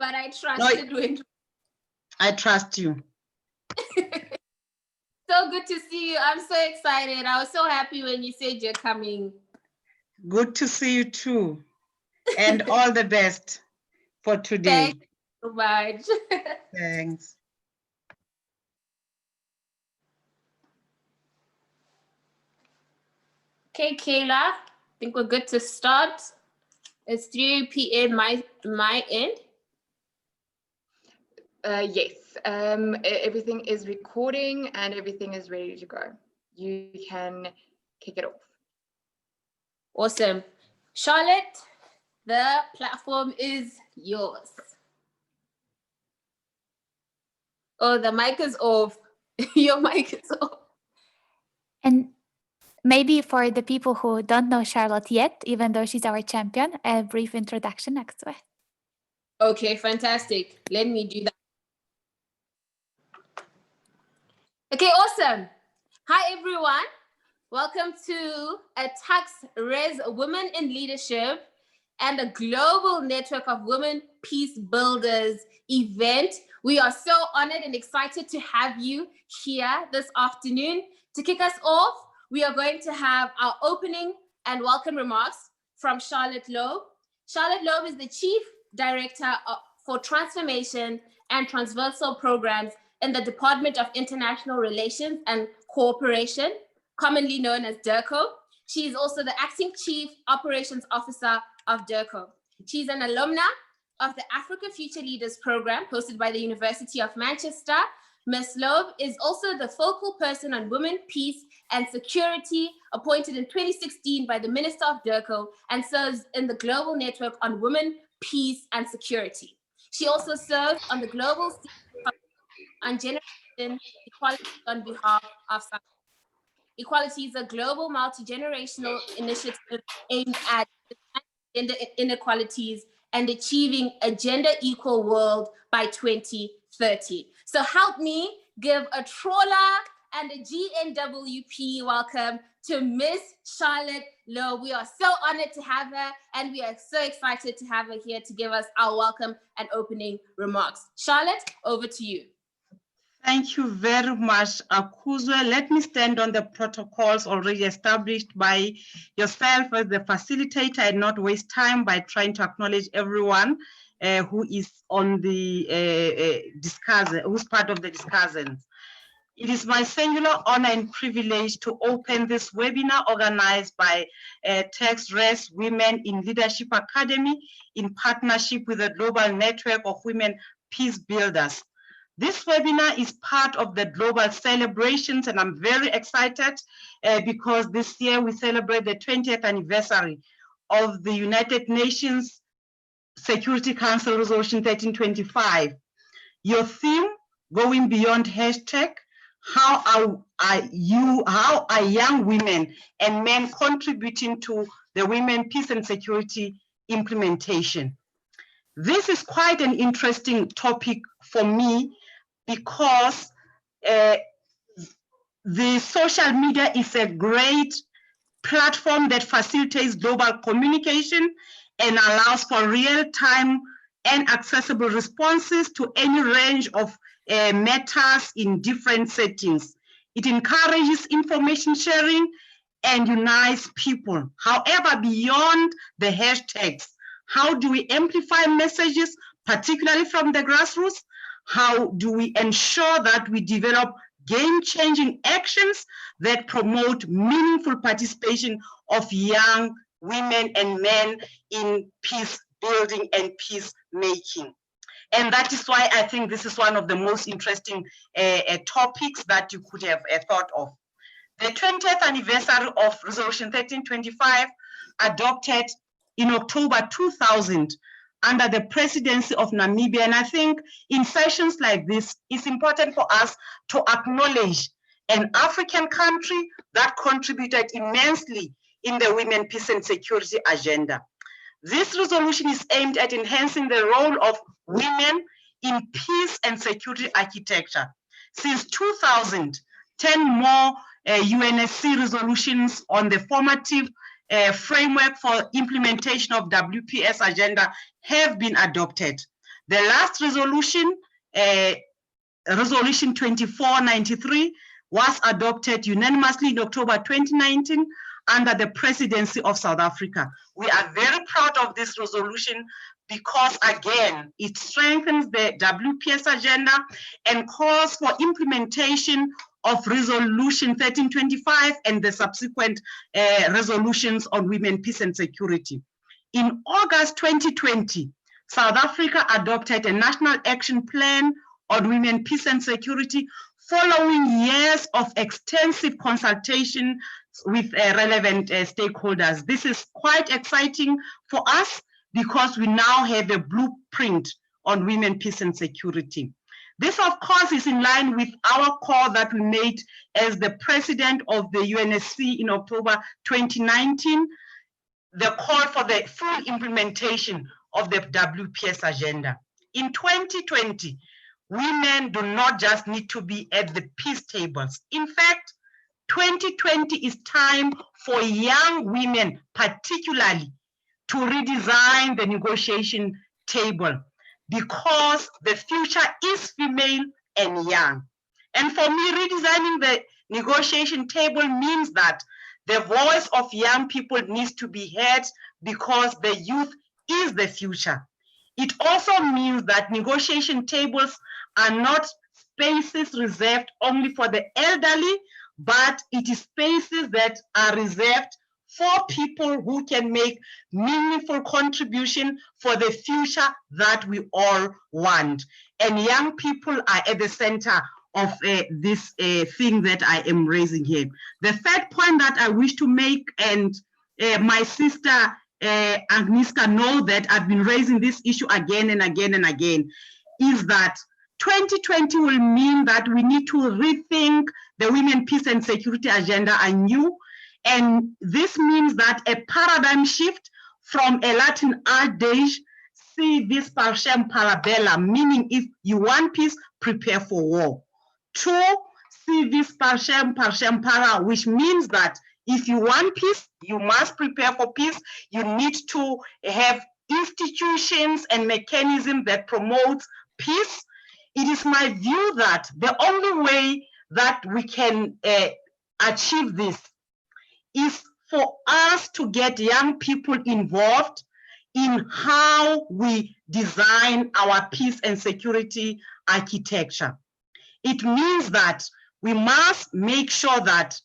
but I trusted when. I trust you. So good to see you. I'm so excited. I was so happy when you said you're coming. Good to see you too. And all the best for today. Thank you so much. Thanks. Okay, Kayla, I think we're good to start. It's 3 p.m. my end. Yes, everything is recording and everything is ready to go. You can kick it off. Awesome. Charlotte, the platform is yours. Oh, the mic is off. Your mic is off. And maybe for the people who don't know Charlotte yet, even though she's our champion, a brief introduction next to it. Okay, fantastic. Let me do that. Okay, awesome. Hi, everyone. Welcome to a TuksRes Women in Leadership and a global network of Women Peacebuilders event. We are so honored and excited to have you here this afternoon. To kick us off, we are going to have our opening and welcome remarks from Charlotte Lobe. Charlotte Lobe is the Chief Director for Transformation and Transversal Programs in the Department of International Relations and Cooperation, commonly known as DIRCO. She is also the Acting Chief Operations Officer of DIRCO. She's an alumna of the Africa Future Leaders Program hosted by the University of Manchester. Ms. Lobe is also the focal person on women, peace, and security, appointed in 2016 by the Minister of DIRCO, and serves in the Global Network on Women, Peace, and Security. She also serves on the Global on Generation Equality on behalf of South Africa. Equality is a global multi-generational initiative aimed at gender inequalities and achieving a gender-equal world by 2030. So help me give a TRWLA and a GNWP welcome to Miss Charlotte Lobe. We are so honored to have her, and we are so excited to have her here to give us our welcome and opening remarks. Charlotte, over to you. Thank you very much, Akuzwe. Let me stand on the protocols already established by yourself as the facilitator and not waste time by trying to acknowledge everyone who is on the who's part of the discussants. It is my singular honor and privilege to open this webinar organized by TuksRes Women in Leadership Academy in partnership with the Global Network of Women Peacebuilders. This webinar is part of the global celebrations, and I'm very excited because this year we celebrate the 20th anniversary of the United Nations Security Council Resolution 1325. Your theme, going beyond hashtag, how are young women and men contributing to the women peace and security implementation? This is quite an interesting topic for me because the social media is a great platform that facilitates global communication and allows for real-time and accessible responses to any range of matters in different settings. It encourages information sharing and unites people. However, beyond the hashtags, how do we amplify messages, particularly from the grassroots? How do we ensure that we develop game-changing actions that promote meaningful participation of young women and men in peace building and peacemaking? And that is why I think this is one of the most interesting topics that you could have thought of. The 20th anniversary of Resolution 1325, adopted in October 2000, under the presidency of Namibia. And I think in sessions like this, it's important for us to acknowledge an African country that contributed immensely in the women, peace and security agenda. This resolution is aimed at enhancing the role of women in peace and security architecture. Since 2000, 10 more UNSC resolutions on the formative framework for implementation of WPS agenda have been adopted. The last resolution, Resolution 2493, was adopted unanimously in October 2019 under the presidency of South Africa. We are very proud of this resolution because, again, it strengthens the WPS agenda and calls for implementation of Resolution 1325 and the subsequent resolutions on women, peace, and security. In August 2020, South Africa adopted a national action plan on women, peace, and security following years of extensive consultation with relevant stakeholders. This is quite exciting for us because we now have a blueprint on women, peace, and security. This, of course, is in line with our call that we made as the president of the UNSC in October 2019, the call for the full implementation of the WPS agenda. In 2020, women do not just need to be at the peace tables. In fact, 2020 is time for young women, particularly, to redesign the negotiation table because the future is female and young. And for me, redesigning the negotiation table means that the voice of young people needs to be heard because the youth is the future. It also means that negotiation tables are not spaces reserved only for the elderly, but it is spaces that are reserved for people who can make meaningful contribution for the future that we all want. And young people are at the center of this thing that I am raising here. The third point that I wish to make, and my sister Agnieszka know that I've been raising this issue again and again and again, is that 2020 will mean that we need to rethink the women, peace, and security agenda anew. And this means that a paradigm shift from a Latin adage, si vis pacem para bellum, meaning if you want peace, prepare for war, to si vis pacem para, which means that if you want peace, you must prepare for peace. You need to have institutions and mechanisms that promote peace. It is my view that the only way that we can achieve this is for us to get young people involved in how we design our peace and security architecture. It means that we must make sure that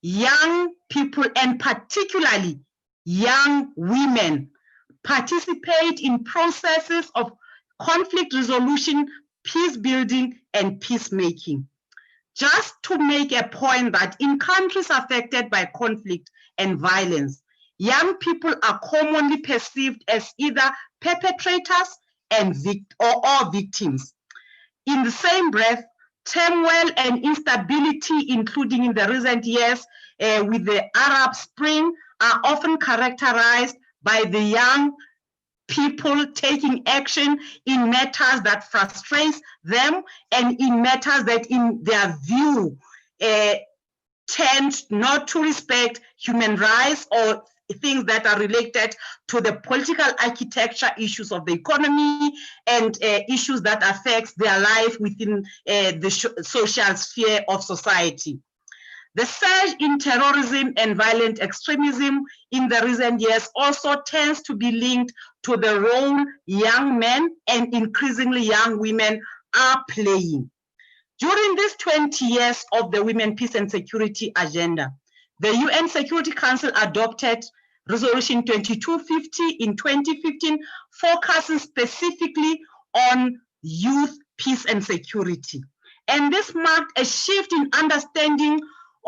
young people, and particularly young women, participate in processes of conflict resolution, peace building, and peacemaking. Just to make a point that in countries affected by conflict and violence, young people are commonly perceived as either perpetrators and or victims. In the same breath, turmoil and instability, including in the recent years with the Arab Spring, are often characterized by the young people taking action in matters that frustrate them and in matters that, in their view, tend not to respect human rights or things that are related to the political architecture issues of the economy and issues that affect their life within the social sphere of society. The surge in terrorism and violent extremism in the recent years also tends to be linked to the role young men and increasingly young women are playing. During these 20 years of the Women, Peace and Security agenda, the UN Security Council adopted Resolution 2250 in 2015, focusing specifically on youth, peace and security. And this marked a shift in understanding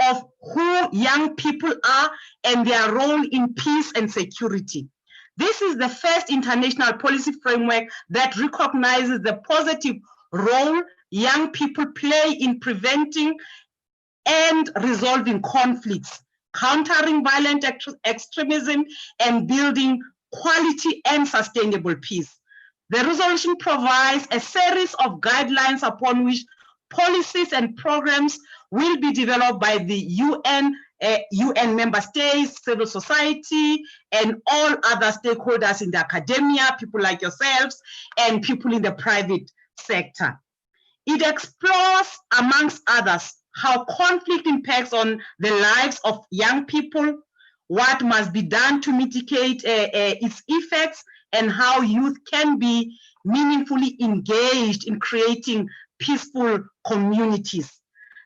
of who young people are and their role in peace and security. This is the first international policy framework that recognizes the positive role young people play in preventing and resolving conflicts, countering violent extremism, and building quality and sustainable peace. The resolution provides a series of guidelines upon which policies and programs will be developed by the UN UN member states, civil society, and all other stakeholders in the academia, people like yourselves, and people in the private sector. It explores, amongst others, how conflict impacts on the lives of young people, what must be done to mitigate its effects, and how youth can be meaningfully engaged in creating peaceful communities.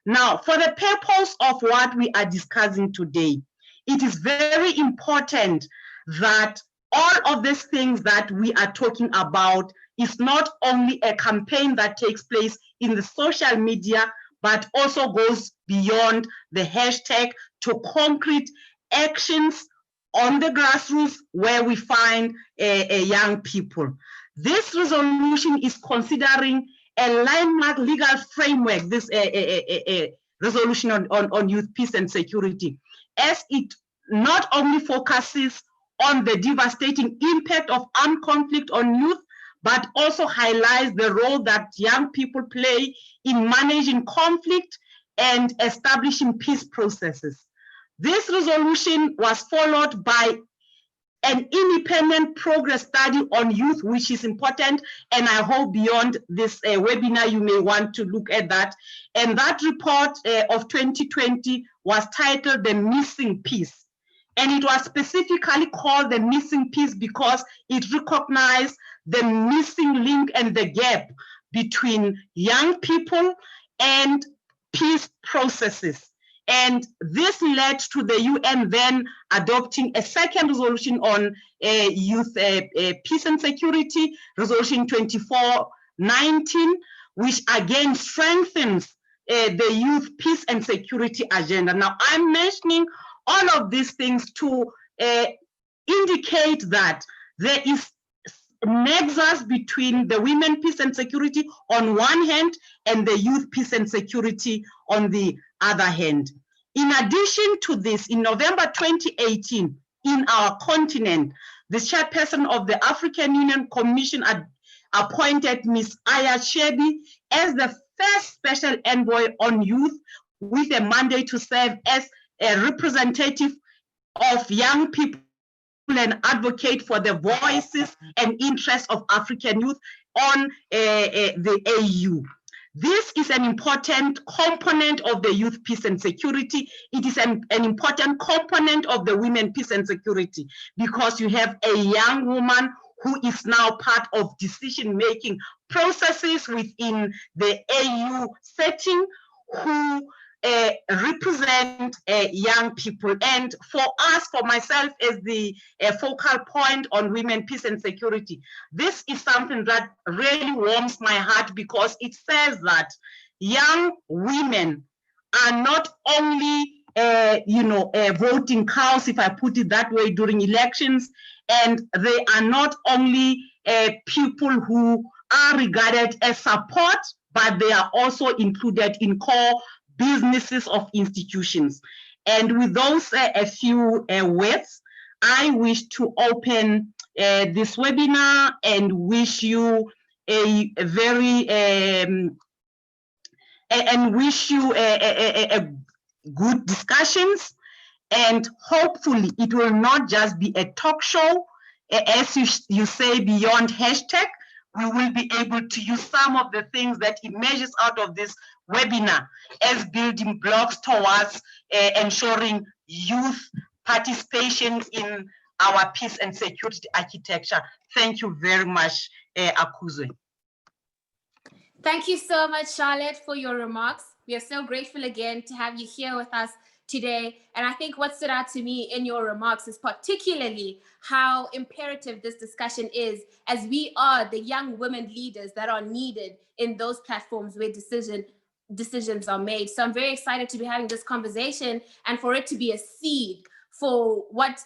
Now, for the purpose of what we are discussing today, it is very important that all of these things that we are talking about is not only a campaign that takes place in the social media, but also goes beyond the hashtag to concrete actions on the grassroots where we find young people. This resolution is considering a landmark legal framework, this resolution on youth, peace, and security, as it not only focuses on the devastating impact of armed conflict on youth, but also highlights the role that young people play in managing conflict and establishing peace processes. This resolution was followed by an independent progress study on youth, which is important, and I hope beyond this webinar you may want to look at that. And that report of 2020 was titled The Missing Piece. And it was specifically called The Missing Piece because it recognized the missing link and the gap between young people and peace processes. And this led to the UN then adopting a second resolution on youth peace and security, Resolution 2419, which again strengthens the youth peace and security agenda. Now, I'm mentioning all of these things to indicate that there is nexus between the women peace and security on one hand and the youth peace and security on the other hand. In addition to this, in November 2018, in our continent, the chairperson of the African Union Commission appointed Ms. Aya Chebi as the first special envoy on youth with a mandate to serve as a representative of young people and advocate for the voices and interests of African youth on the AU. This is an important component of the youth peace and security. It is an important component of the women peace and security because you have a young woman who is now part of decision-making processes within the AU setting who represent young people. And for us, for myself as the focal point on women, peace and security, this is something that really warms my heart because it says that young women are not only voting cows, if I put it that way, during elections, and they are not only people who are regarded as support, but they are also included in core businesses of institutions. And with those a few words, I wish to open this webinar and wish you a very good discussions. And hopefully it will not just be a talk show, as you say, beyond hashtag. We will be able to use some of the things that emerges out of this webinar as building blocks towards ensuring youth participation in our peace and security architecture. Thank you very much, Akuzwe. Thank you so much, Charlotte, for your remarks. We are so grateful again to have you here with us today. And I think what stood out to me in your remarks is particularly how imperative this discussion is, as we are the young women leaders that are needed in those platforms where decisions are made. So I'm very excited to be having this conversation and for it to be a seed for what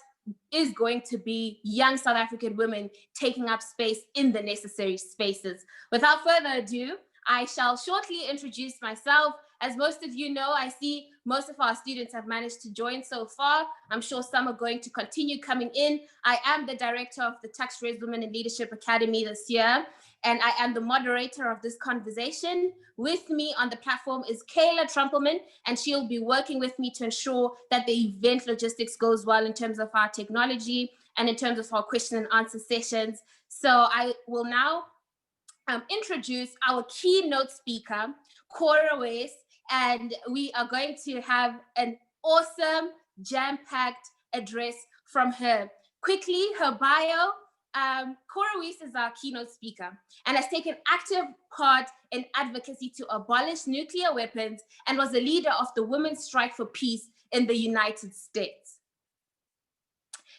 is going to be young South African women taking up space in the necessary spaces. Without further ado, I shall shortly introduce myself. As most of you know, I see most of our students have managed to join so far. I'm sure some are going to continue coming in. I am the director of the TuksRes Women in Leadership Academy this year. and I am the moderator of this conversation. With me on the platform is Kayla Trumpelman, and she'll be working with me to ensure that the event logistics goes well in terms of our technology and in terms of our question and answer sessions. So I will now introduce our keynote speaker, Cora Weiss, and we are going to have an awesome, jam-packed address from her. Quickly, her bio. Cora Weiss is our keynote speaker and has taken active part in advocacy to abolish nuclear weapons and was the leader of the Women's Strike for Peace in the United States.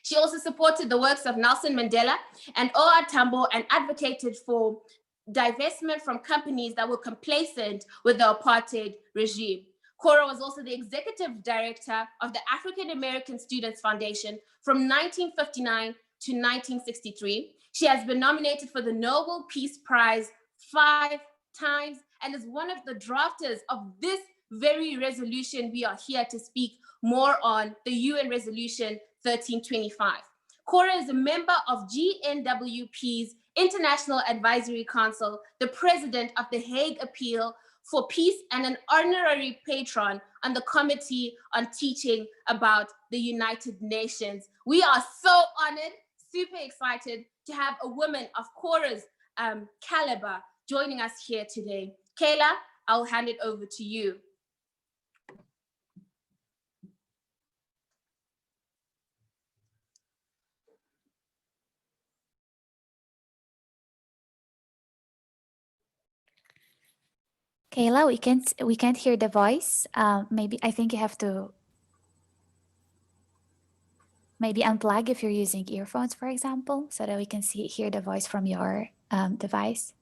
She also supported the works of Nelson Mandela and O.R. Tambo and advocated for divestment from companies that were complacent with the apartheid regime. Cora was also the executive director of the African American Students Foundation from 1959 to 1963. She has been nominated for the Nobel Peace Prize 5 times and is one of the drafters of this very resolution we are here to speak more on, the UN Resolution 1325. Cora is a member of GNWP's International Advisory Council, the president of the Hague Appeal for Peace, and an honorary patron on the Committee on Teaching about the United Nations. We are so honored, super excited to have a woman of Cora's caliber joining us here today. Kayla, I'll hand it over to you. Kayla, we can't hear the voice. Maybe I think you have to maybe unplug if you're using earphones, for example, so that we can hear the voice from your device.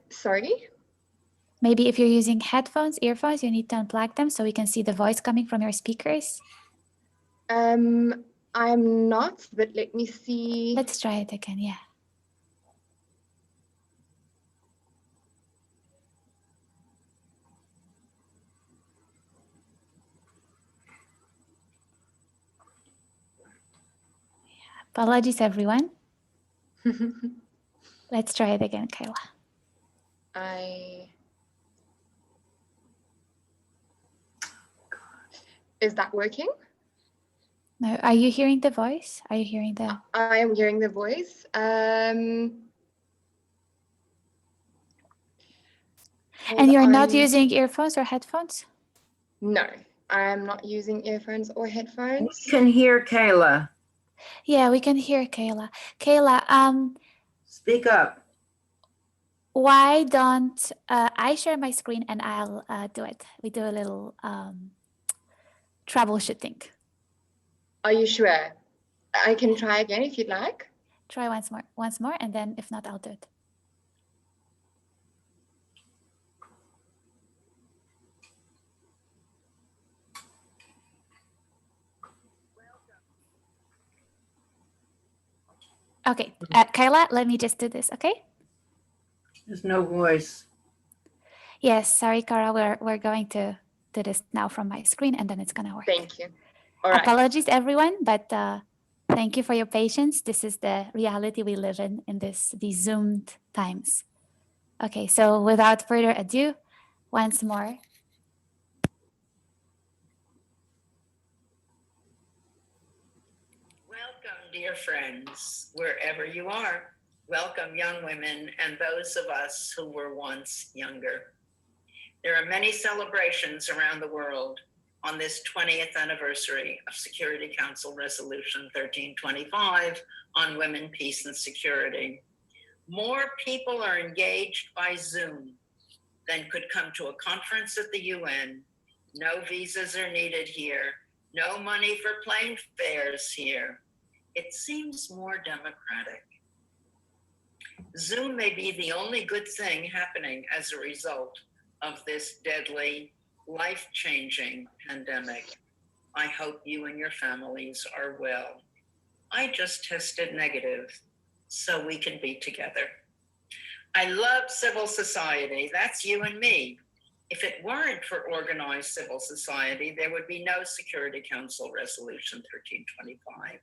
Sorry? Maybe if you're using earphones, you need to unplug them so we can see the voice coming from your speakers. I'm not, but let me see. Let's try it again, yeah. Apologies, everyone. Let's try it again, Kayla. Is that working? No, are you hearing the voice? Are you hearing the? I am hearing the voice. And you're not using earphones or headphones? No, I am not using earphones or headphones. We can hear Kayla. Yeah, we can hear Kayla. Kayla, Speak up. why don't I share my screen and I'll do it. We do a little troubleshooting. Are you sure? I can try again if you'd like. Try once more, and then if not, I'll do it. Okay, Kayla, let me just do this, okay? There's no voice. Yes, sorry, Cora, we're going to do this now from my screen, and then it's gonna work. Thank you. All right. Apologies, everyone, but thank you for your patience. This is the reality we live in these Zoomed times. Okay, so without further ado, once more. Welcome, dear friends, wherever you are. Welcome, young women and those of us who were once younger. There are many celebrations around the world on this 20th anniversary of Security Council Resolution 1325 on women, peace, and security. More people are engaged by Zoom than could come to a conference at the UN. No visas are needed here. No money for plane fares here. It seems more democratic. Zoom may be the only good thing happening as a result of this deadly, life-changing pandemic. I hope you and your families are well. I just tested negative, so we can be together. I love civil society. That's you and me. If it weren't for organized civil society, there would be no Security Council Resolution 1325.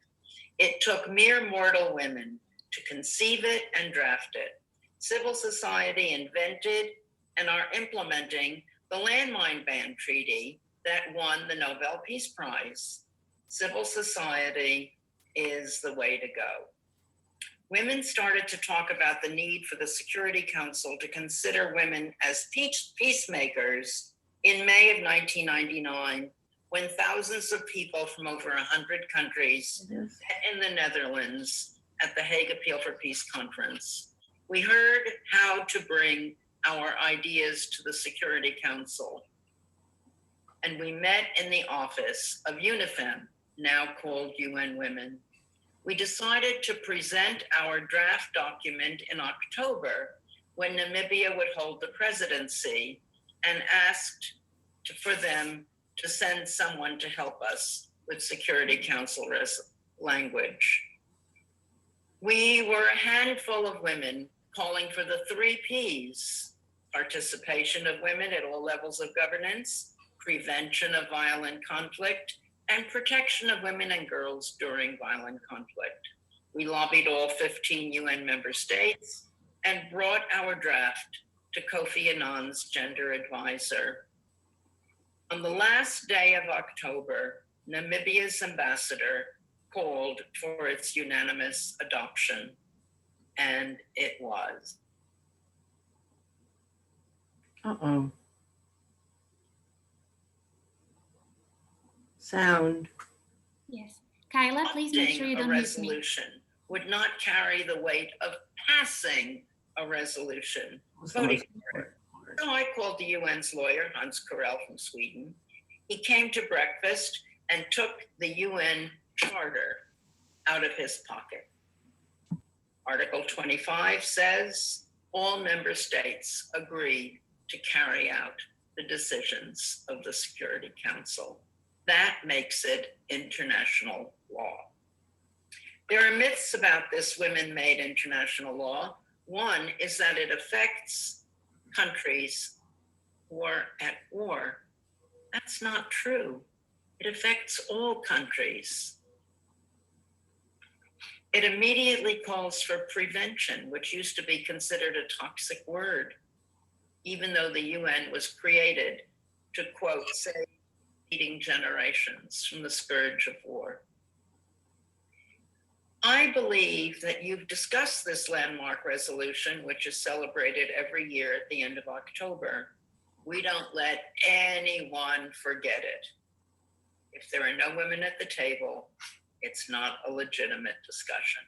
It took mere mortal women to conceive it and draft it. Civil society invented and are implementing the landmine ban treaty that won the Nobel Peace Prize. Civil society is the way to go. Women started to talk about the need for the Security Council to consider women as peacemakers in May of 1999, when thousands of people from over 100 countries met in the Netherlands at the Hague Appeal for Peace Conference. We heard how to bring our ideas to the Security Council, and we met in the office of UNIFEM, now called UN Women. We decided to present our draft document in October when Namibia would hold the presidency, and asked for them to send someone to help us with Security Council language. We were a handful of women calling for the 3 Ps: participation of women at all levels of governance, prevention of violent conflict, and protection of women and girls during violent conflict. We lobbied all 15 UN member states and brought our draft to Kofi Annan's gender advisor. On the last day of October, Namibia's ambassador called for its unanimous adoption, and it was. Uh-oh. Sound. Yes. Kyla, please make sure you don't mute me. Resolution would not carry the weight of passing a resolution. Voting for it. So I called the UN's lawyer, Hans Corell from Sweden. He came to breakfast and took the UN charter out of his pocket. Article 25 says all member states agree to carry out the decisions of the Security Council. That makes it international law. There are myths about this women-made international law. One is that it affects countries who are at war. That's not true. It affects all countries. It immediately calls for prevention, which used to be considered a toxic word, even though the UN was created to, quote, save leading generations from the scourge of war. I believe that you've discussed this landmark resolution, which is celebrated every year at the end of October. We don't let anyone forget it. If there are no women at the table, it's not a legitimate discussion.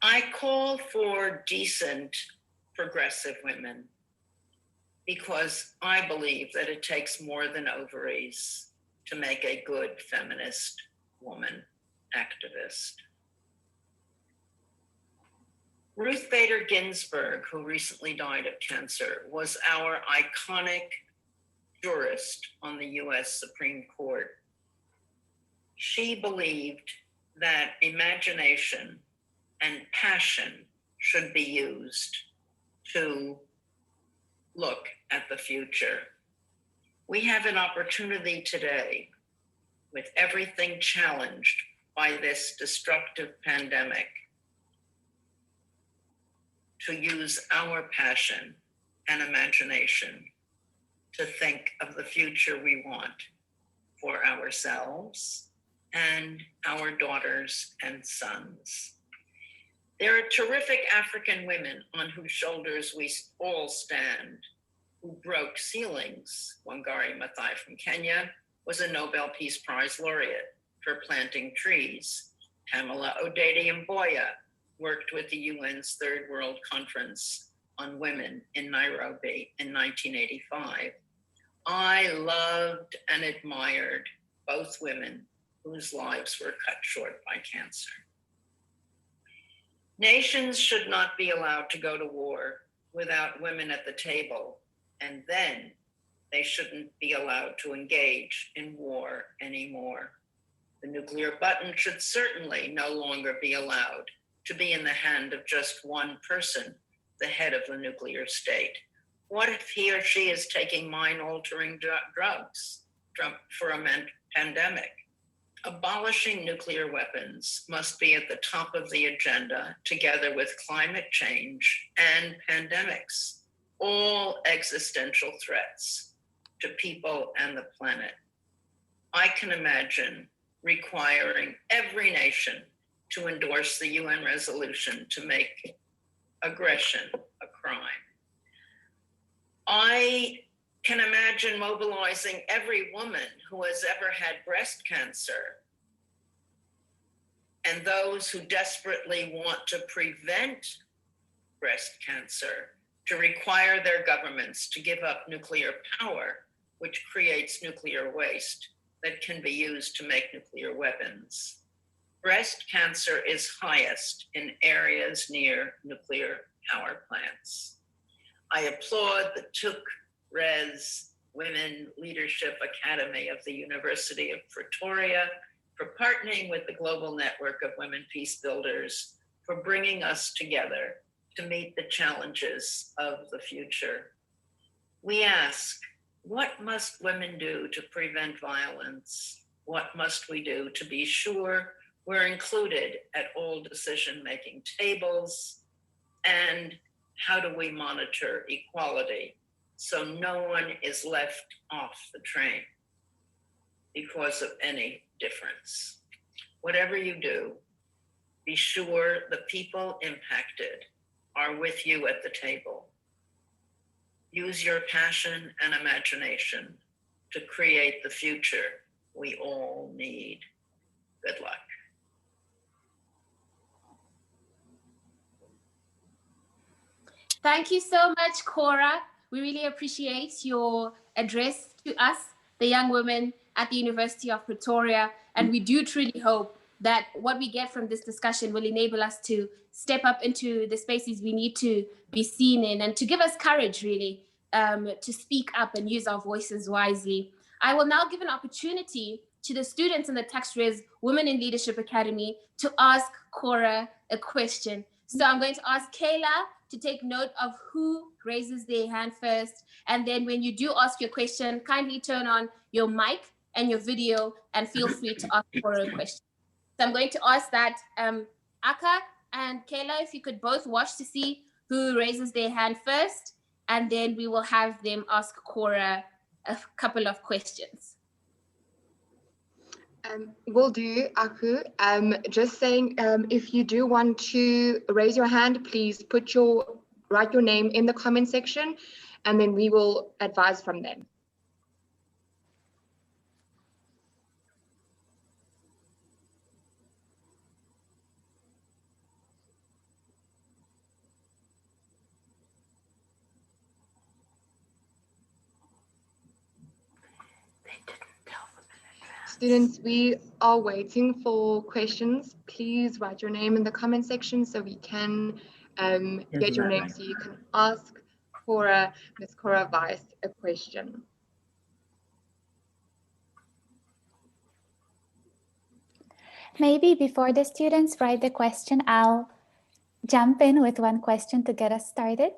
I call for decent, progressive women because I believe that it takes more than ovaries to make a good feminist woman activist. Ruth Bader Ginsburg, who recently died of cancer, was our iconic jurist on the US Supreme Court. She believed that imagination and passion should be used to look at the future. We have an opportunity today, with everything challenged by this destructive pandemic, to use our passion and imagination to think of the future we want for ourselves and our daughters and sons. There are terrific African women on whose shoulders we all stand, who broke ceilings. Wangari Maathai from Kenya was a Nobel Peace Prize laureate for planting trees. Pamela Odede-Mboya worked with the UN's Third World Conference on Women in Nairobi in 1985. I loved and admired both women whose lives were cut short by cancer. Nations should not be allowed to go to war without women at the table, and then they shouldn't be allowed to engage in war anymore. The nuclear button should certainly no longer be allowed to be in the hand of just one person, the head of the nuclear state. What if he or she is taking mind-altering drugs for a pandemic? Abolishing nuclear weapons must be at the top of the agenda, together with climate change and pandemics, all existential threats to people and the planet. I can imagine requiring every nation to endorse the UN resolution to make aggression a crime. I can imagine mobilizing every woman who has ever had breast cancer and those who desperately want to prevent breast cancer to require their governments to give up nuclear power, which creates nuclear waste that can be used to make nuclear weapons. Breast cancer is highest in areas near nuclear power plants. I applaud the TuksRes Women Leadership Academy of the University of Pretoria for partnering with the global network of Women Peacebuilders, for bringing us together to meet the challenges of the future. We ask, what must women do to prevent violence? What must we do to be sure we're included at all decision-making tables? And how do we monitor equality so no one is left off the train because of any difference? Whatever you do, be sure the people impacted are with you at the table. Use your passion and imagination to create the future we all need. Good luck. Thank you so much, Cora. We really appreciate your address to us, the young women at the University of Pretoria. And we do truly hope that what we get from this discussion will enable us to step up into the spaces we need to be seen in, and to give us courage, really, to speak up and use our voices wisely. I will now give an opportunity to the students in the TuksRes Women in Leadership Academy to ask Cora a question. So I'm going to ask Kayla to take note of who raises their hand first. And then when you do ask your question, kindly turn on your mic and your video and feel free to ask Cora a question. So I'm going to ask that Aka and Kayla, if you could both watch to see who raises their hand first, and then we will have them ask Cora a couple of questions. Will do, Aku. Just saying, if you do want to raise your hand, please write your name in the comment section, and then we will advise from them. Students, we are waiting for questions. Please write your name in the comment section so we can get your name so you can ask Cora, Ms. Cora Weiss, a question. Maybe before the students write the question, I'll jump in with one question to get us started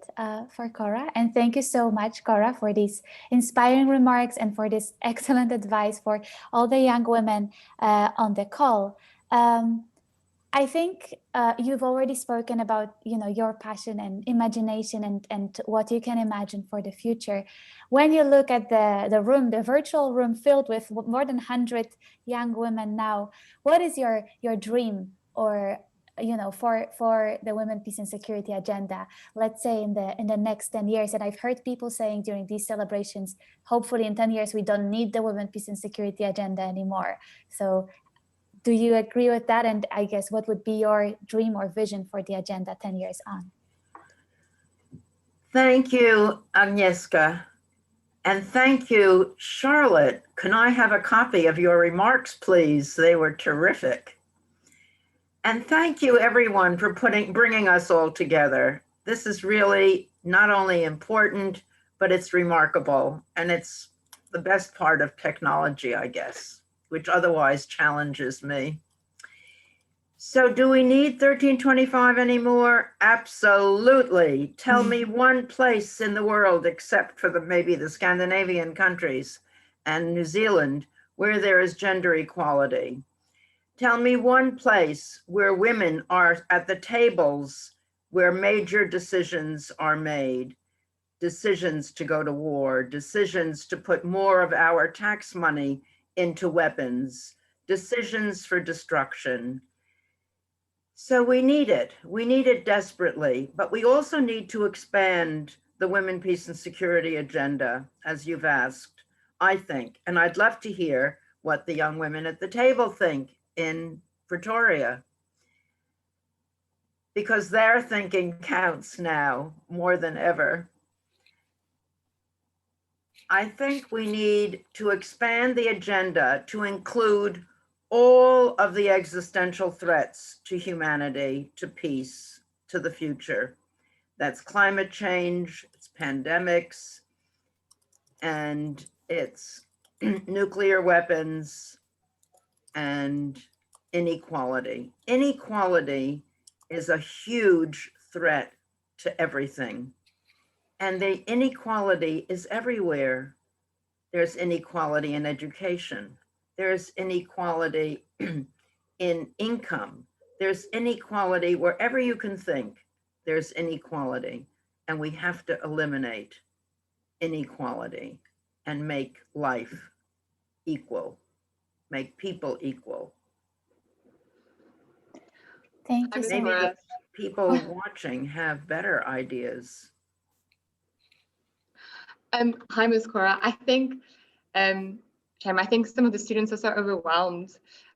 for Cora. And thank you so much, Cora, for these inspiring remarks and for this excellent advice for all the young women on the call. I think you've already spoken about, your passion and imagination and what you can imagine for the future. When you look at the room, the virtual room filled with more than 100 young women now, what is your dream or for the Women, Peace and Security agenda, let's say in the next 10 years. And I've heard people saying during these celebrations, hopefully in 10 years, we don't need the Women, Peace and Security agenda anymore. So do you agree with that? And I guess what would be your dream or vision for the agenda 10 years on? Thank you, Agnieszka. And thank you, Charlotte. Can I have a copy of your remarks, please? They were terrific. And thank you everyone for bringing us all together. This is really not only important, but it's remarkable. And it's the best part of technology, I guess, which otherwise challenges me. So do we need 1325 anymore? Absolutely. Tell me one place in the world, except for maybe the Scandinavian countries and New Zealand, where there is gender equality. Tell me one place where women are at the tables where major decisions are made. Decisions to go to war, decisions to put more of our tax money into weapons, decisions for destruction. So we need it desperately, but we also need to expand the women, peace and security agenda, as you've asked, I think. And I'd love to hear what the young women at the table think in Pretoria, because their thinking counts now more than ever. I think we need to expand the agenda to include all of the existential threats to humanity, to peace, to the future. That's climate change, it's pandemics, and it's nuclear weapons and inequality. Inequality is a huge threat to everything. And the inequality is everywhere. There's inequality in education. There's inequality in income. There's inequality wherever you can think. There's inequality. And we have to eliminate inequality and make life equal, make people equal. Thank you so Maybe much. the people watching have better ideas. Hi, Ms. Cora. I think, I think some of the students are so overwhelmed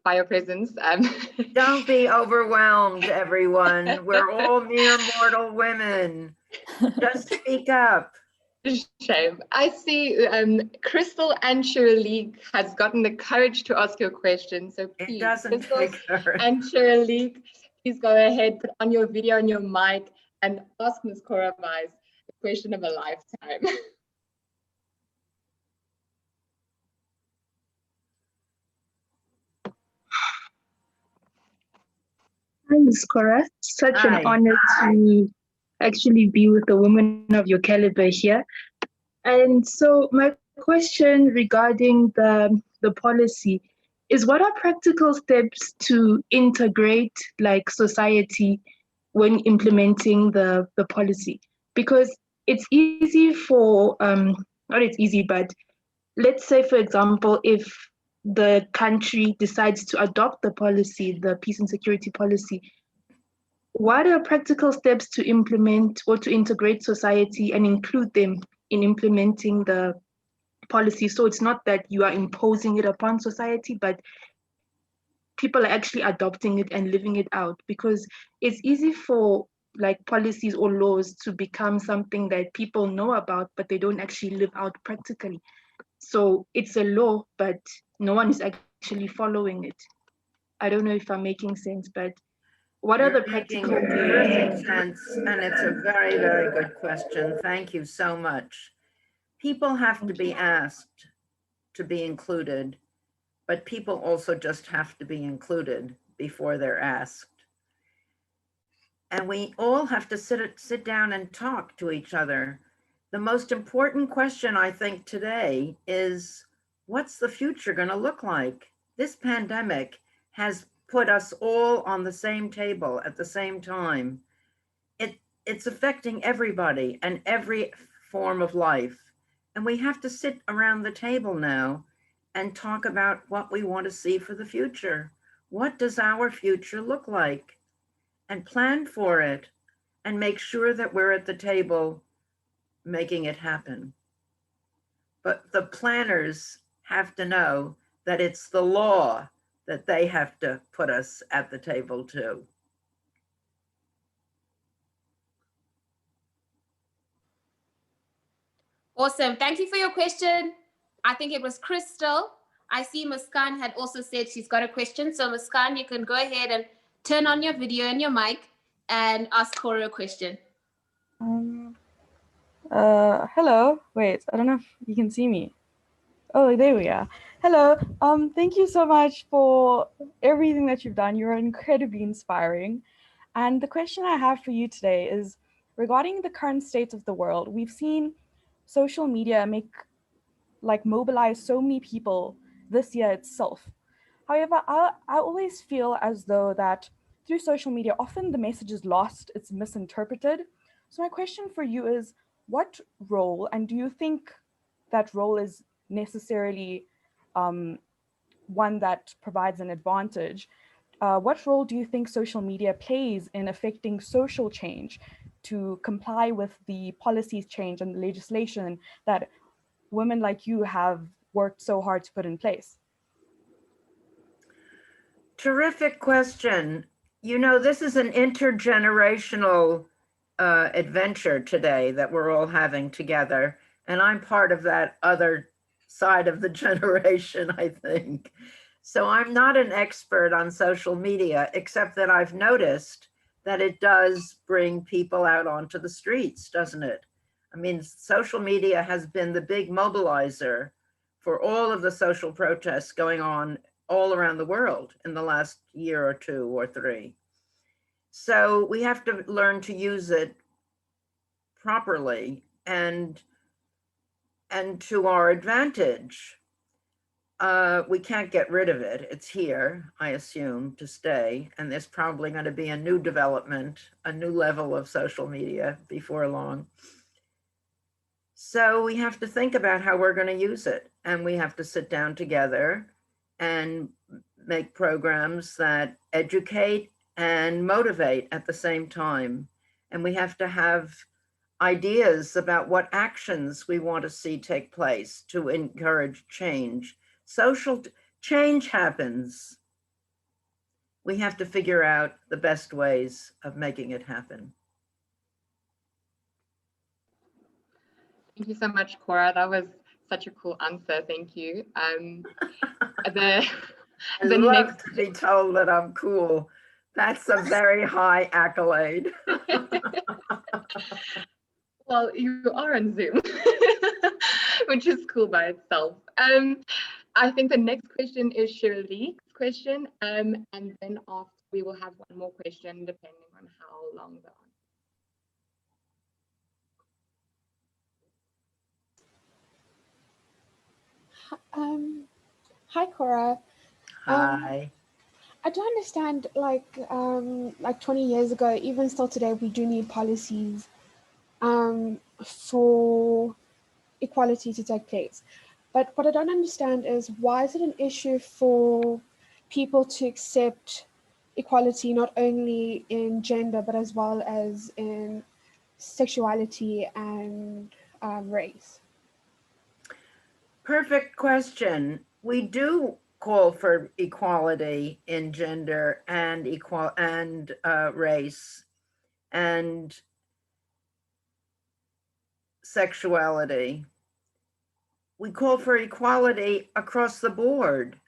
by your presence. Don't be overwhelmed, everyone. We're all mere mortal women. Just speak up. Shame. I see Crystal and Shirley has gotten the courage to ask your question. So please, It doesn't Crystal take courage. and Shirley, please go ahead, put on your video and your mic and ask Ms. Cora Weiss the question of a lifetime. Hi, Ms. Cora. Such Hi. an honor to actually be with a woman of your caliber here. And so my question regarding the policy is, what are practical steps to integrate like society when implementing the policy? Because it's easy for, not it's easy, but let's say, for example, if the country decides to adopt the policy, the peace and security policy, what are practical steps to implement or to integrate society and include them in implementing the policy? So it's not that you are imposing it upon society, but people are actually adopting it and living it out, because it's easy for like policies or laws to become something that people know about, but they don't actually live out practically. So it's a law, but no one is actually following it. I don't know if I'm making sense, but what are You're the making practical terrific sense, and it's a very, very good question. Thank you so much. People have to be asked to be included, but people also just have to be included before they're asked. And we all have to sit down and talk to each other. The most important question, I think, today is, what's the future going to look like? This pandemic has put us all on the same table at the same time. It's affecting everybody and every form of life. And we have to sit around the table now and talk about what we want to see for the future. What does our future look like? And plan for it and make sure that we're at the table making it happen. But the planners have to know that it's the law that they have to put us at the table too. Awesome. Thank you for your question. I think it was Crystal. I see Muskan had also said she's got a question. So Muskan, you can go ahead and turn on your video and your mic and ask Cora a question. Hello. Wait, I don't know if you can see me. Oh, there we are. Hello. Thank you so much for everything that you've done. You're incredibly inspiring. And the question I have for you today is regarding the current state of the world. We've seen social media mobilize so many people this year itself. However, I always feel as though that through social media, often the message is lost, it's misinterpreted. So my question for you is, what role, and do you think that role is necessarily one that provides an advantage? What role do you think social media plays in affecting social change to comply with the policies change and the legislation that women like you have worked so hard to put in place? Terrific question. You know, this is an intergenerational adventure today that we're all having together. And I'm part of that other side of the generation, I think. So I'm not an expert on social media, except that I've noticed that it does bring people out onto the streets, doesn't it? I mean, social media has been the big mobilizer for all of the social protests going on all around the world in the last year or two or three. So we have to learn to use it properly and to our advantage. We can't get rid of it. It's here, I assume, to stay. And there's probably going to be a new development, a new level of social media before long. So we have to think about how we're going to use it. And we have to sit down together and make programs that educate and motivate at the same time. And we have to have ideas about what actions we want to see take place to encourage change. Social change happens. We have to figure out the best ways of making it happen. Thank you so much, Cora. That was such a cool answer. Thank you. I love to be told that I'm cool. That's a very high accolade. Well, you are on Zoom, which is cool by itself. I think the next question is Shirley's question, and then after we will have one more question depending on how long the answer. Hi, Cora. Hi. I do understand, like 20 years ago, even still today, we do need policies for equality to take place. But what I don't understand is, why is it an issue for people to accept equality not only in gender, but as well as in sexuality and race? Perfect question. We do call for equality in gender and race and sexuality. We call for equality across the board.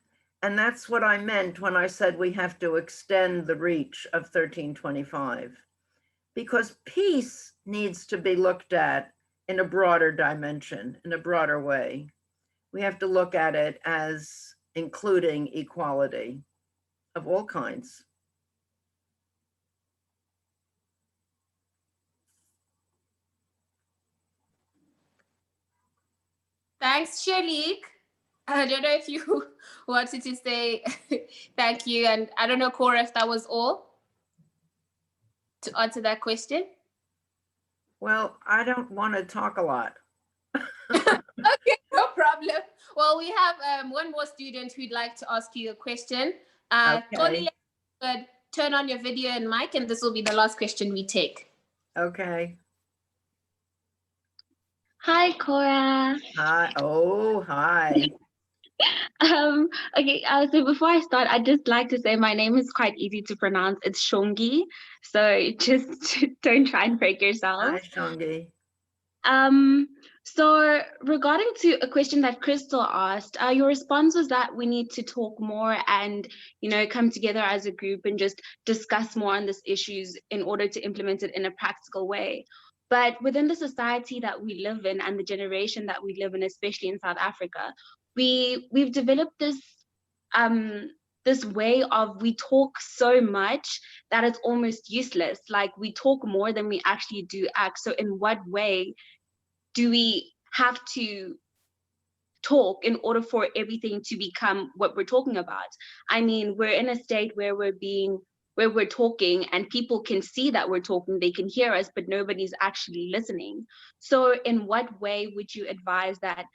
And that's what I meant when I said we have to extend the reach of 1325, because peace needs to be looked at in a broader dimension, in a broader way. We have to look at it as including equality of all kinds. Thanks, Shirley. I don't know if you wanted to say thank you. And I don't know, Cora, if that was all to answer that question. Well, I don't want to talk a lot. Okay, no problem. Well, we have one more student who'd like to ask you a question. Okay. Turn on your video and mic, and this will be the last question we take. Okay. Hi, Cora. Hi. Oh, hi. Okay, so before I start, I'd just like to say my name is quite easy to pronounce. It's Shongi, so just don't try and break yourself. Hi, Shongi. So regarding to a question that Crystal asked, your response was that we need to talk more and, come together as a group and just discuss more on these issues in order to implement it in a practical way. But within the society that we live in and the generation that we live in, especially in South Africa, we've developed this this way of, we talk so much that it's almost useless. Like, we talk more than we actually do act. So in what way do we have to talk in order for everything to become what we're talking about. I mean, we're in a state where we're talking and people can see that we're talking, they can hear us, but nobody's actually listening. So in what way would you advise that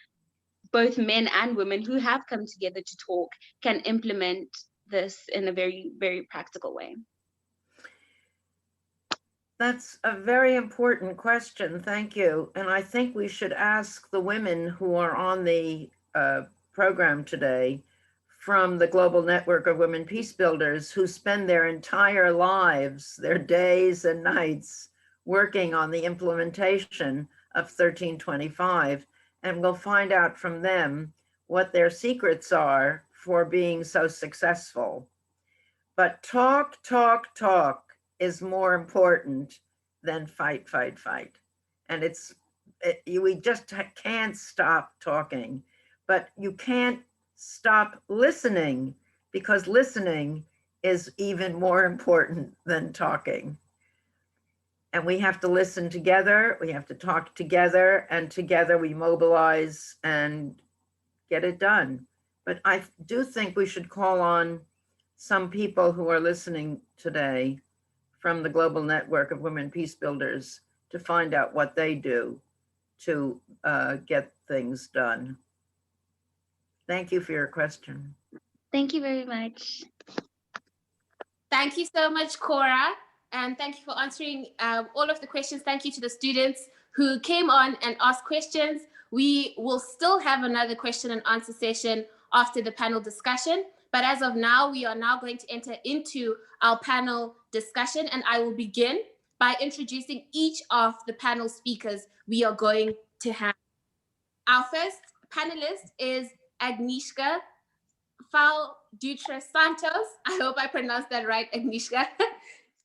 both men and women who have come together to talk can implement this in a very, very practical way? That's a very important question. Thank you. And I think we should ask the women who are on the program today from the Global Network of Women Peacebuilders, who spend their entire lives, their days and nights, working on the implementation of 1325. And we'll find out from them what their secrets are for being so successful. But talk, talk, talk is more important than fight, fight, fight. And we just can't stop talking, but you can't stop listening, because listening is even more important than talking. And we have to listen together, we have to talk together, and together we mobilize and get it done. But I do think we should call on some people who are listening today from the Global Network of Women Peacebuilders to find out what they do to get things done. Thank you for your question. Thank you very much. Thank you so much, Cora. And thank you for answering all of the questions. Thank you to the students who came on and asked questions. We will still have another question and answer session after the panel discussion. But as of now, we are now going to enter into our panel discussion, and I will begin by introducing each of the panel speakers we are going to have. Our first panelist is Agnieszka Santos. I hope I pronounced that right, Agnieszka.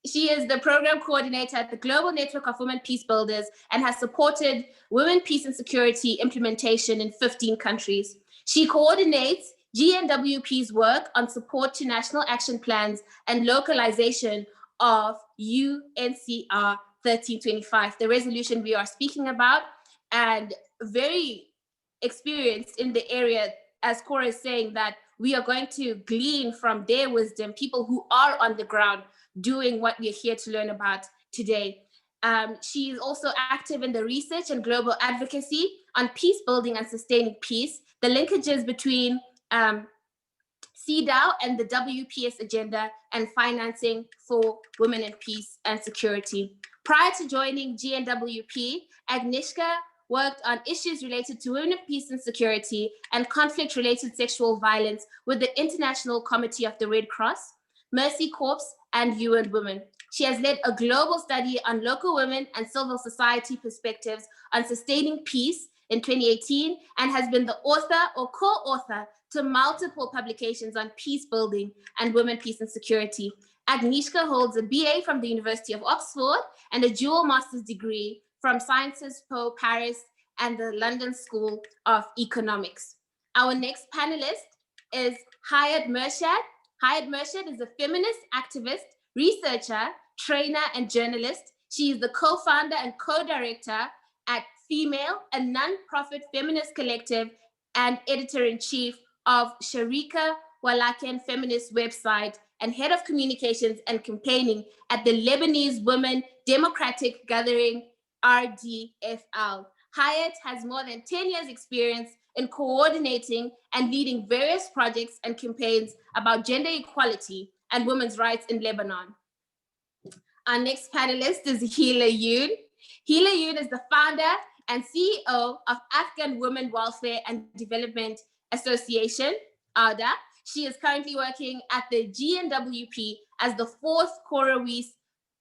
She is the program coordinator at the Global Network of Women Peacebuilders and has supported women, peace and security implementation in 15 countries. She coordinates GNWP's work on support to national action plans and localization of UNCR 1325, the resolution we are speaking about, and very experienced in the area, as Cora is saying, that we are going to glean from their wisdom, people who are on the ground doing what we're here to learn about today. She is also active in the research and global advocacy on peace building and sustaining peace, the linkages between CEDAW and the WPS agenda, and financing for women in peace and security. Prior to joining GNWP, Agnieszka worked on issues related to women in peace and security and conflict-related sexual violence with the International Committee of the Red Cross, Mercy Corps, and UN Women. She has led a global study on local women and civil society perspectives on sustaining peace in 2018, and has been the author or co-author to multiple publications on peace building and women, peace and security. Agnieszka holds a BA from the University of Oxford and a dual master's degree from Sciences Po Paris and the London School of Economics. Our next panelist is Hayat Mershad. Hayat Mershad is a feminist activist, researcher, trainer, and journalist. She is the co-founder and co-director at Female, a non-profit feminist collective, and editor-in-chief of Sharika Walaken feminist website, and head of communications and campaigning at the Lebanese Women Democratic Gathering, RDFL. Hayat has more than 10 years experience in coordinating and leading various projects and campaigns about gender equality and women's rights in Lebanon. Our next panelist is Hila Yoon. Hila Yoon is the founder and CEO of Afghan Women Welfare and Development Association, ADA. She is currently working at the GNWP as the 4th Cora Weiss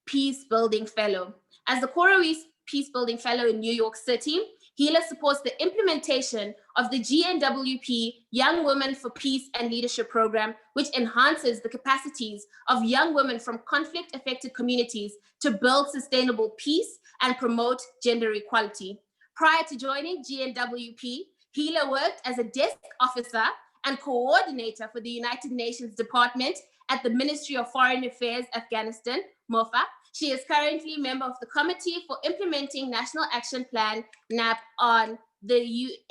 Peace Building Fellow. As the Cora Weiss Peace Building Fellow in New York City, Hila supports the implementation of the GNWP Young Women for Peace and Leadership program, which enhances the capacities of young women from conflict-affected communities to build sustainable peace and promote gender equality. Prior to joining GNWP, Hila worked as a desk officer and coordinator for the United Nations Department at the Ministry of Foreign Affairs, Afghanistan, MOFA. She is currently a member of the Committee for Implementing National Action Plan, NAP, on the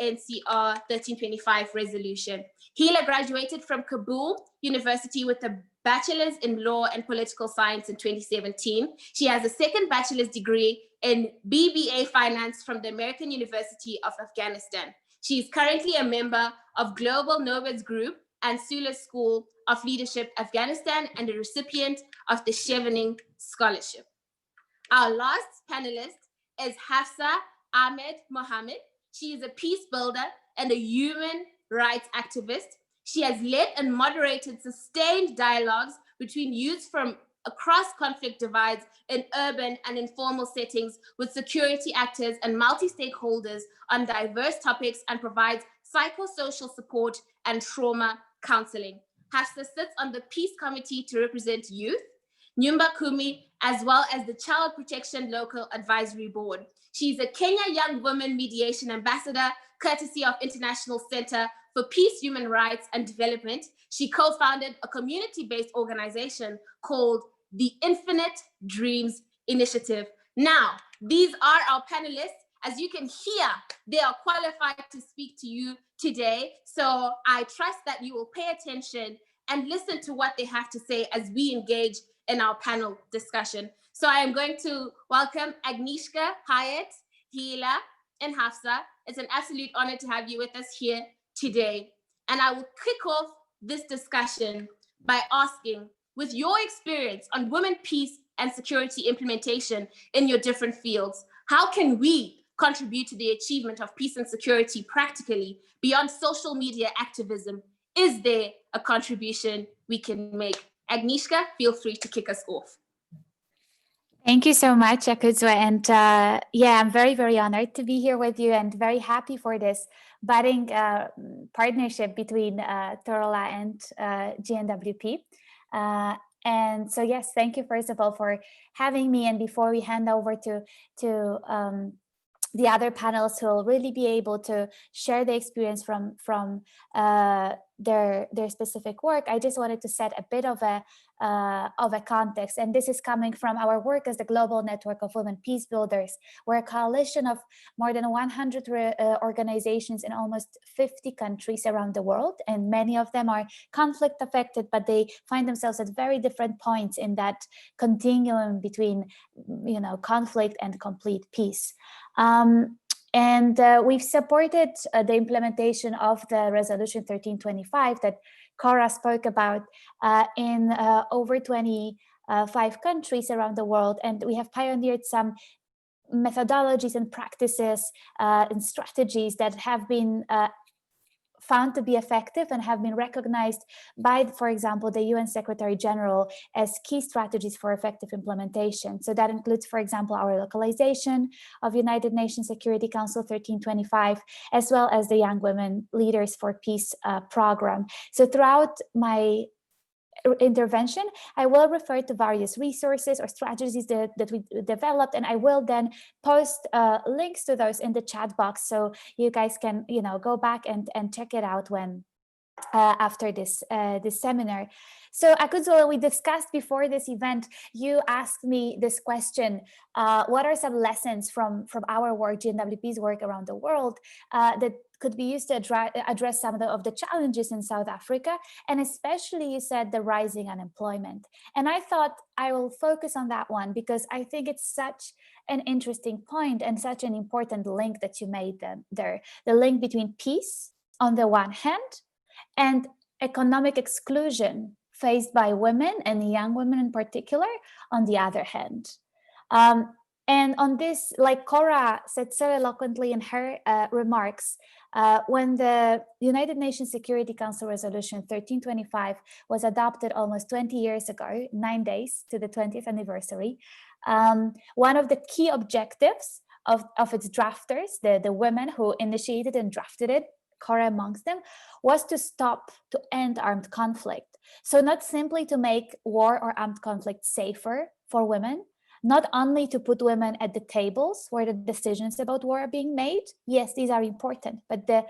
UNCR 1325 resolution. Hila graduated from Kabul University with a bachelor's in law and political science in 2017. She has a second bachelor's degree in BBA finance from the American University of Afghanistan. She is currently a member of Global Nomads Group and Sula School of Leadership Afghanistan and a recipient of the Chevening Scholarship. Our last panelist is Hafsa Ahmed Mohammed. She is a peace builder and a human rights activist. She has led and moderated sustained dialogues between youths from across conflict divides in urban and informal settings with security actors and multi-stakeholders on diverse topics and provides psychosocial support and trauma counseling. Hafsa sits on the Peace Committee to represent youth, Nyumba Kumi, as well as the Child Protection Local Advisory Board. She's a Kenya Young Women Mediation Ambassador, courtesy of International Center for Peace, Human Rights and Development. She co-founded a community-based organization called the Infinite Dreams Initiative. Now, these are our panelists. As you can hear, they are qualified to speak to you today. So I trust that you will pay attention and listen to what they have to say as we engage in our panel discussion. So I am going to welcome Agnieszka, Hyatt, Hila, and Hafsa. It's an absolute honor to have you with us here today. And I will kick off this discussion by asking, with your experience on women, peace, and security implementation in your different fields, how can we contribute to the achievement of peace and security practically beyond social media activism? Is there a contribution we can make? Agnieszka, feel free to kick us off. Thank you so much, Akuzwa. And yeah, I'm very, very honored to be here with you and very happy for this budding partnership between TRWLA and GNWP. And so, yes, thank you, first of all, for having me. And before we hand over to the other panels who will really be able to share the experience from their specific work, I just wanted to set a bit of a context. And this is coming from our work as the Global Network of Women Peacebuilders. We're a coalition of more than 100 organizations in almost 50 countries around the world. And many of them are conflict affected, but they find themselves at very different points in that continuum between, you know, conflict and complete peace. And we've supported the implementation of the resolution 1325 that Cora spoke about in over 25 countries around the world. And we have pioneered some methodologies and practices and strategies that have been found to be effective and have been recognized by, for example, the UN Secretary General as key strategies for effective implementation. So that includes, for example, our localization of United Nations Security Council 1325, as well as the Young Women Leaders for Peace program. So throughout my intervention, I will refer to various resources or strategies that we developed, and I will then post links to those in the chat box so you guys can, you know, go back and check it out when after this this seminar. So Akuzwa, we discussed before this event, you asked me this question, what are some lessons from our work, GNWP's work around the world that could be used to address some of the challenges in South Africa, and especially you said the rising unemployment. And I thought I will focus on that one because I think it's such an interesting point and such an important link that you made there, the link between peace on the one hand and economic exclusion faced by women and young women in particular on the other hand. And on this, like Cora said so eloquently in her remarks, when the United Nations Security Council Resolution 1325 was adopted almost 20 years ago, 9 days to the 20th anniversary, one of the key objectives of its drafters, the women who initiated and drafted it, Cora amongst them, was to end armed conflict. So not simply to make war or armed conflict safer for women, not only to put women at the tables where the decisions about war are being made. Yes, these are important, but the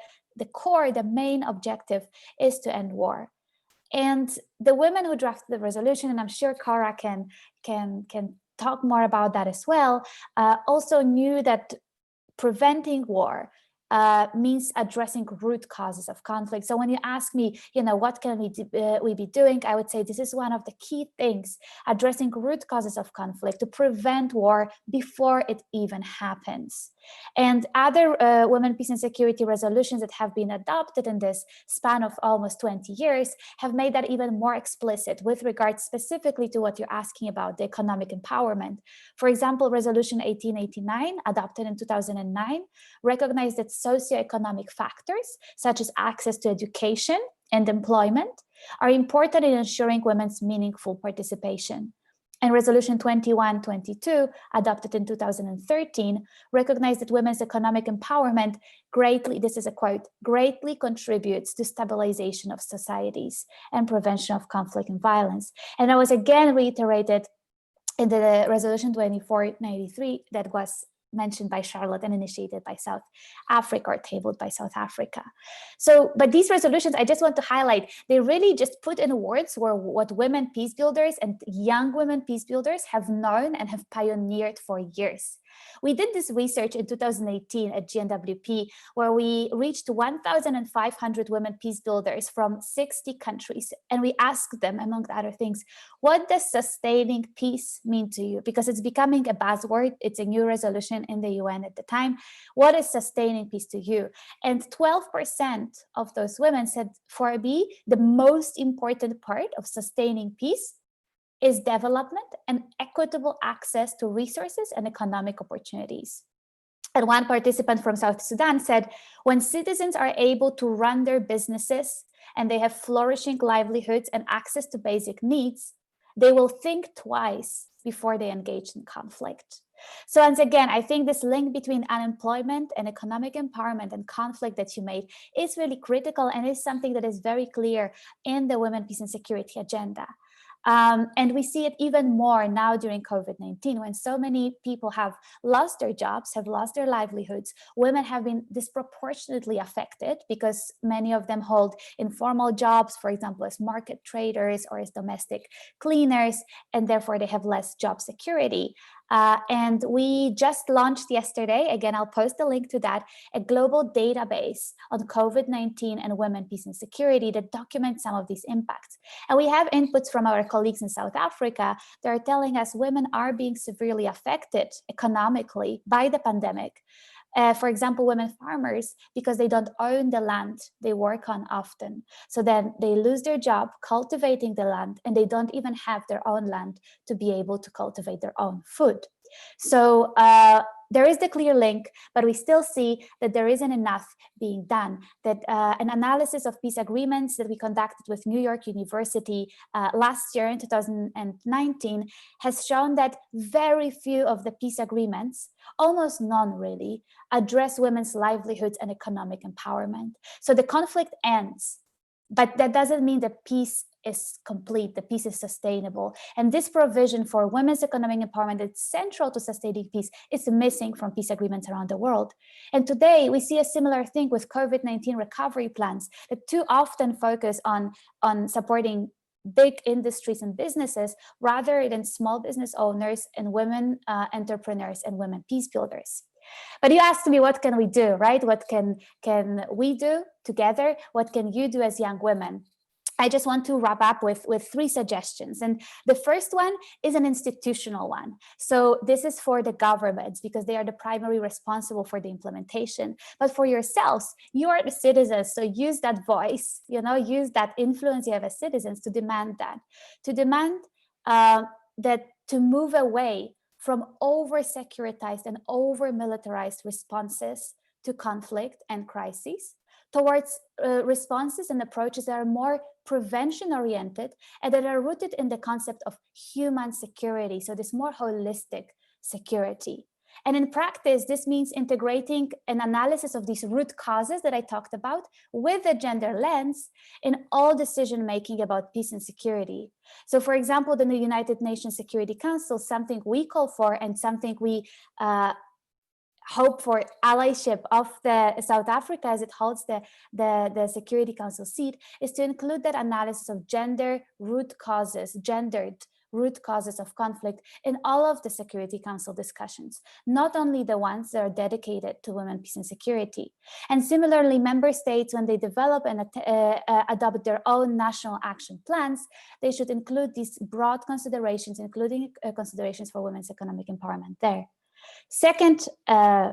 core, the main objective is to end war. And the women who drafted the resolution, and I'm sure Cora can talk more about that as well, also knew that preventing war means addressing root causes of conflict. So when you ask me, what can we be doing? I would say this is one of the key things, addressing root causes of conflict to prevent war before it even happens. And other women, peace and security resolutions that have been adopted in this span of almost 20 years have made that even more explicit with regard specifically to what you're asking about, the economic empowerment. For example, Resolution 1889, adopted in 2009, recognized that socioeconomic factors, such as access to education and employment, are important in ensuring women's meaningful participation. And Resolution 2122, adopted in 2013, recognized that women's economic empowerment greatly, this is a quote, greatly contributes to stabilization of societies and prevention of conflict and violence. And that was again reiterated in the Resolution 2493 that was mentioned by Charlotte and initiated by South Africa, or tabled by South Africa. So, but these resolutions, I just want to highlight, they really just put in words what women peace builders and young women peace builders have known and have pioneered for years. We did this research in 2018 at GNWP, where we reached 1,500 women peace builders from 60 countries. And we asked them, among other things, what does sustaining peace mean to you? Because it's becoming a buzzword. It's a new resolution in the UN at the time. What is sustaining peace to you? And 12% of those women said, for me, the most important part of sustaining peace is development and equitable access to resources and economic opportunities. And one participant from South Sudan said, when citizens are able to run their businesses and they have flourishing livelihoods and access to basic needs, they will think twice before they engage in conflict. So once again, I think this link between unemployment and economic empowerment and conflict that you made is really critical and is something that is very clear in the Women, Peace and Security agenda. And we see it even more now during COVID-19, when so many people have lost their jobs, have lost their livelihoods. Women have been disproportionately affected because many of them hold informal jobs, for example, as market traders or as domestic cleaners, and therefore they have less job security. And we just launched yesterday, again, I'll post a link to that, a global database on COVID-19 and women, peace and security that documents some of these impacts. And we have inputs from our colleagues in South Africa that are telling us women are being severely affected economically by the pandemic. For example, women farmers, because they don't own the land they work on often. So then they lose their job cultivating the land, and they don't even have their own land to be able to cultivate their own food. So there is the clear link, but we still see that there isn't enough being done. That an analysis of peace agreements that we conducted with New York University last year in 2019 has shown that very few of the peace agreements, almost none really, address women's livelihoods and economic empowerment. So the conflict ends, but that doesn't mean that peace is complete, the peace is sustainable. And this provision for women's economic empowerment that's central to sustaining peace is missing from peace agreements around the world. And today we see a similar thing with COVID-19 recovery plans that too often focus on supporting big industries and businesses rather than small business owners and women entrepreneurs and women peace builders. But you asked me, what can we do, right? What can we do together? What can you do as young women? I just want to wrap up with 3 suggestions. And the first one is an institutional one. So this is for the governments because they are the primary responsible for the implementation. But for yourselves, you are the citizens. So use that voice, use that influence you have as citizens to demand that. To demand that to move away from over-securitized and over-militarized responses to conflict and crises, towards responses and approaches that are more prevention-oriented and that are rooted in the concept of human security, so this more holistic security. And in practice, this means integrating an analysis of these root causes that I talked about with a gender lens in all decision-making about peace and security. So for example, the United Nations Security Council, something we call for and something we hope for allyship of the South Africa as it holds the Security Council seat, is to include that analysis of gender root causes, gendered root causes of conflict in all of the Security Council discussions, not only the ones that are dedicated to women, peace, and security. And similarly, member states, when they develop and adopt their own national action plans, they should include these broad considerations, including considerations for women's economic empowerment there. Second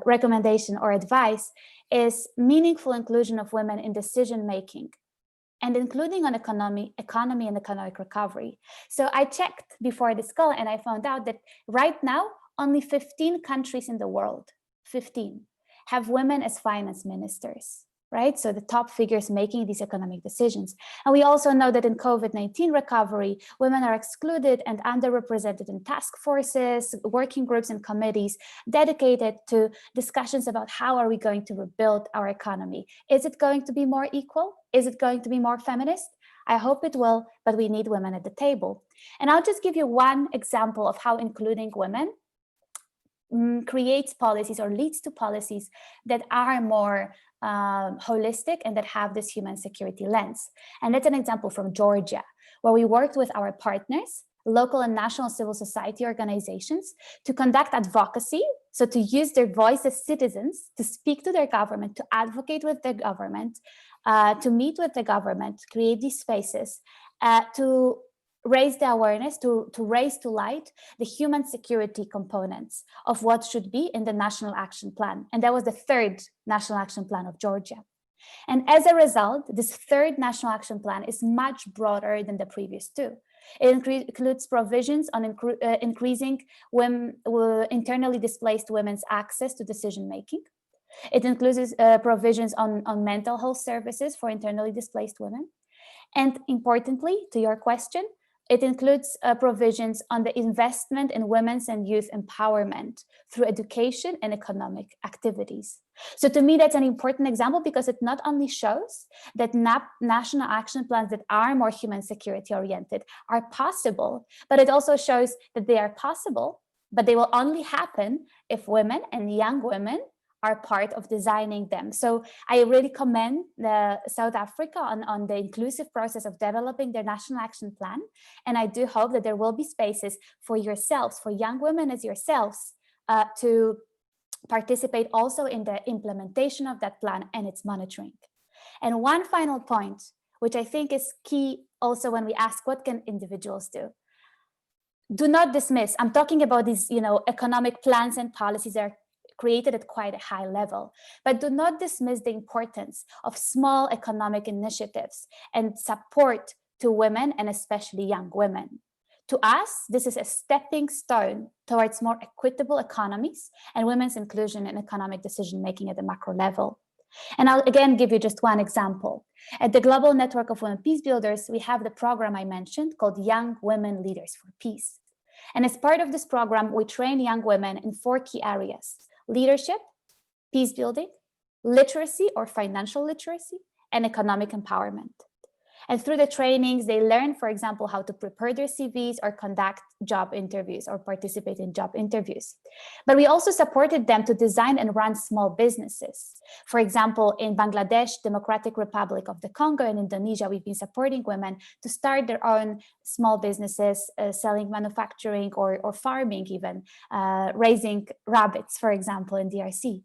recommendation or advice is meaningful inclusion of women in decision-making, and including on economy and economic recovery. So I checked before this call and I found out that right now, only 15 countries in the world, 15, have women as finance ministers, right? So the top figures making these economic decisions. And we also know that in COVID-19 recovery, women are excluded and underrepresented in task forces, working groups, and committees dedicated to discussions about how are we going to rebuild our economy. Is it going to be more equal? Is it going to be more feminist? I hope it will, but we need women at the table. And I'll just give you one example of how including women creates policies or leads to policies that are more holistic and that have this human security lens. And that's an example from Georgia, where we worked with our partners, local and national civil society organizations, to conduct advocacy, so to use their voice as citizens, to speak to their government, to advocate with their government, to meet with the government, create these spaces, to raise the awareness, to raise to light the human security components of what should be in the National Action Plan. And that was the third National Action Plan of Georgia. And as a result, this third National Action Plan is much broader than the previous two. It includes provisions on increasing internally displaced women's access to decision-making. It includes provisions on mental health services for internally displaced women. And importantly, to your question, it includes provisions on the investment in women's and youth empowerment through education and economic activities. So to me, that's an important example because it not only shows that national action plans that are more human security oriented are possible, but it also shows that they are possible, but they will only happen if women and young women are part of designing them. So I really commend South Africa on the inclusive process of developing their national action plan. And I do hope that there will be spaces for yourselves, for young women as yourselves, to participate also in the implementation of that plan and its monitoring. And one final point, which I think is key also when we ask what can individuals do. Do not dismiss, I'm talking about these economic plans and policies that are created at quite a high level, but do not dismiss the importance of small economic initiatives and support to women and especially young women. To us, this is a stepping stone towards more equitable economies and women's inclusion in economic decision-making at the macro level. And I'll again give you just one example. At the Global Network of Women Peacebuilders, we have the program I mentioned called Young Women Leaders for Peace. And as part of this program, we train young women in 4 key areas: leadership, peace building, literacy or financial literacy, and economic empowerment. And through the trainings, they learn, for example, how to prepare their CVs or conduct job interviews or participate in job interviews. But we also supported them to design and run small businesses. For example, in Bangladesh, Democratic Republic of the Congo, and Indonesia, we've been supporting women to start their own small businesses, selling manufacturing or farming even, raising rabbits, for example, in DRC.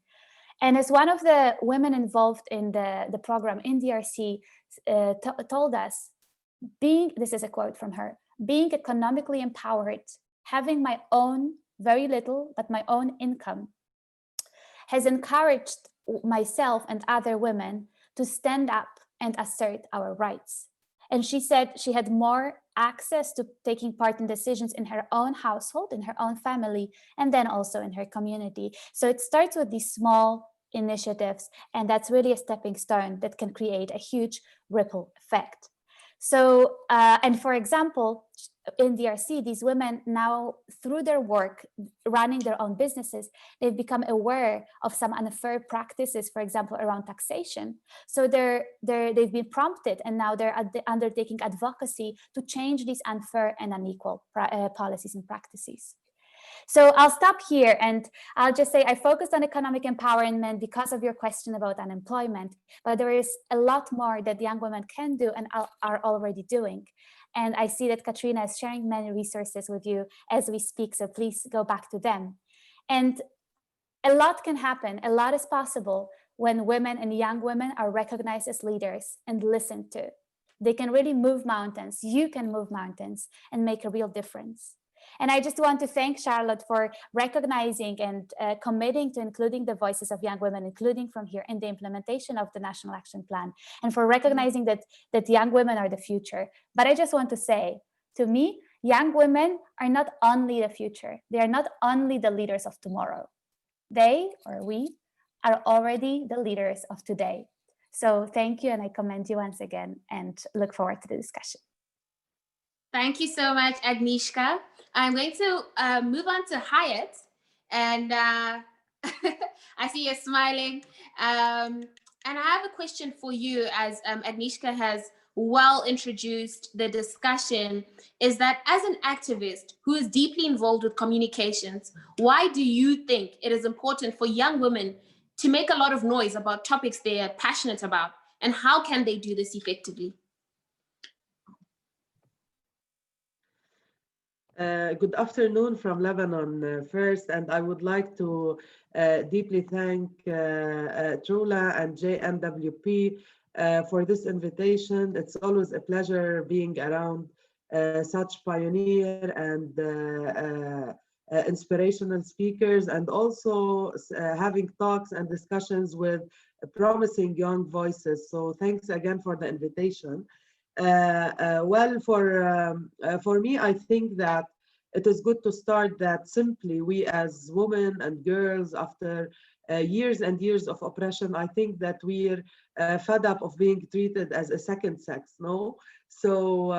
And as one of the women involved in the program in DRC told us, this is a quote from her, being economically empowered, having my own, very little, but my own income, has encouraged myself and other women to stand up and assert our rights. And she said she had more access to taking part in decisions in her own household, in her own family, and then also in her community. So it starts with these small initiatives, and that's really a stepping stone that can create a huge ripple effect. So, and for example, in DRC, these women now, through their work, running their own businesses, they've become aware of some unfair practices, for example, around taxation. So they've been prompted, and now they're undertaking advocacy to change these unfair and unequal policies and practices. So I'll stop here and I'll just say I focused on economic empowerment because of your question about unemployment, but there is a lot more that young women can do and are already doing. And I see that Katrina is sharing many resources with you as we speak, so please go back to them. And a lot can happen, a lot is possible when women and young women are recognized as leaders and listened to. They can really move mountains. You can move mountains and make a real difference. And I just want to thank Charlotte for recognizing and committing to including the voices of young women, including from here in the implementation of the National Action Plan, and for recognizing that young women are the future. But I just want to say, to me, young women are not only the future. They are not only the leaders of tomorrow. They, or we, are already the leaders of today. So thank you, and I commend you once again and look forward to the discussion. Thank you so much, Agnieszka. I'm going to move on to Hyatt, and I see you're smiling. And I have a question for you, as Agnieszka has well introduced the discussion, is that as an activist who is deeply involved with communications, why do you think it is important for young women to make a lot of noise about topics they are passionate about, and how can they do this effectively? Good afternoon from Lebanon first, and I would like to deeply thank TRWLA and GNWP for this invitation. It's always a pleasure being around such pioneer and inspirational speakers, and also having talks and discussions with promising young voices. So thanks again for the invitation. Well, for me, I think that it is good to start that simply we as women and girls, after years and years of oppression, I think that we're fed up of being treated as a second sex, no? So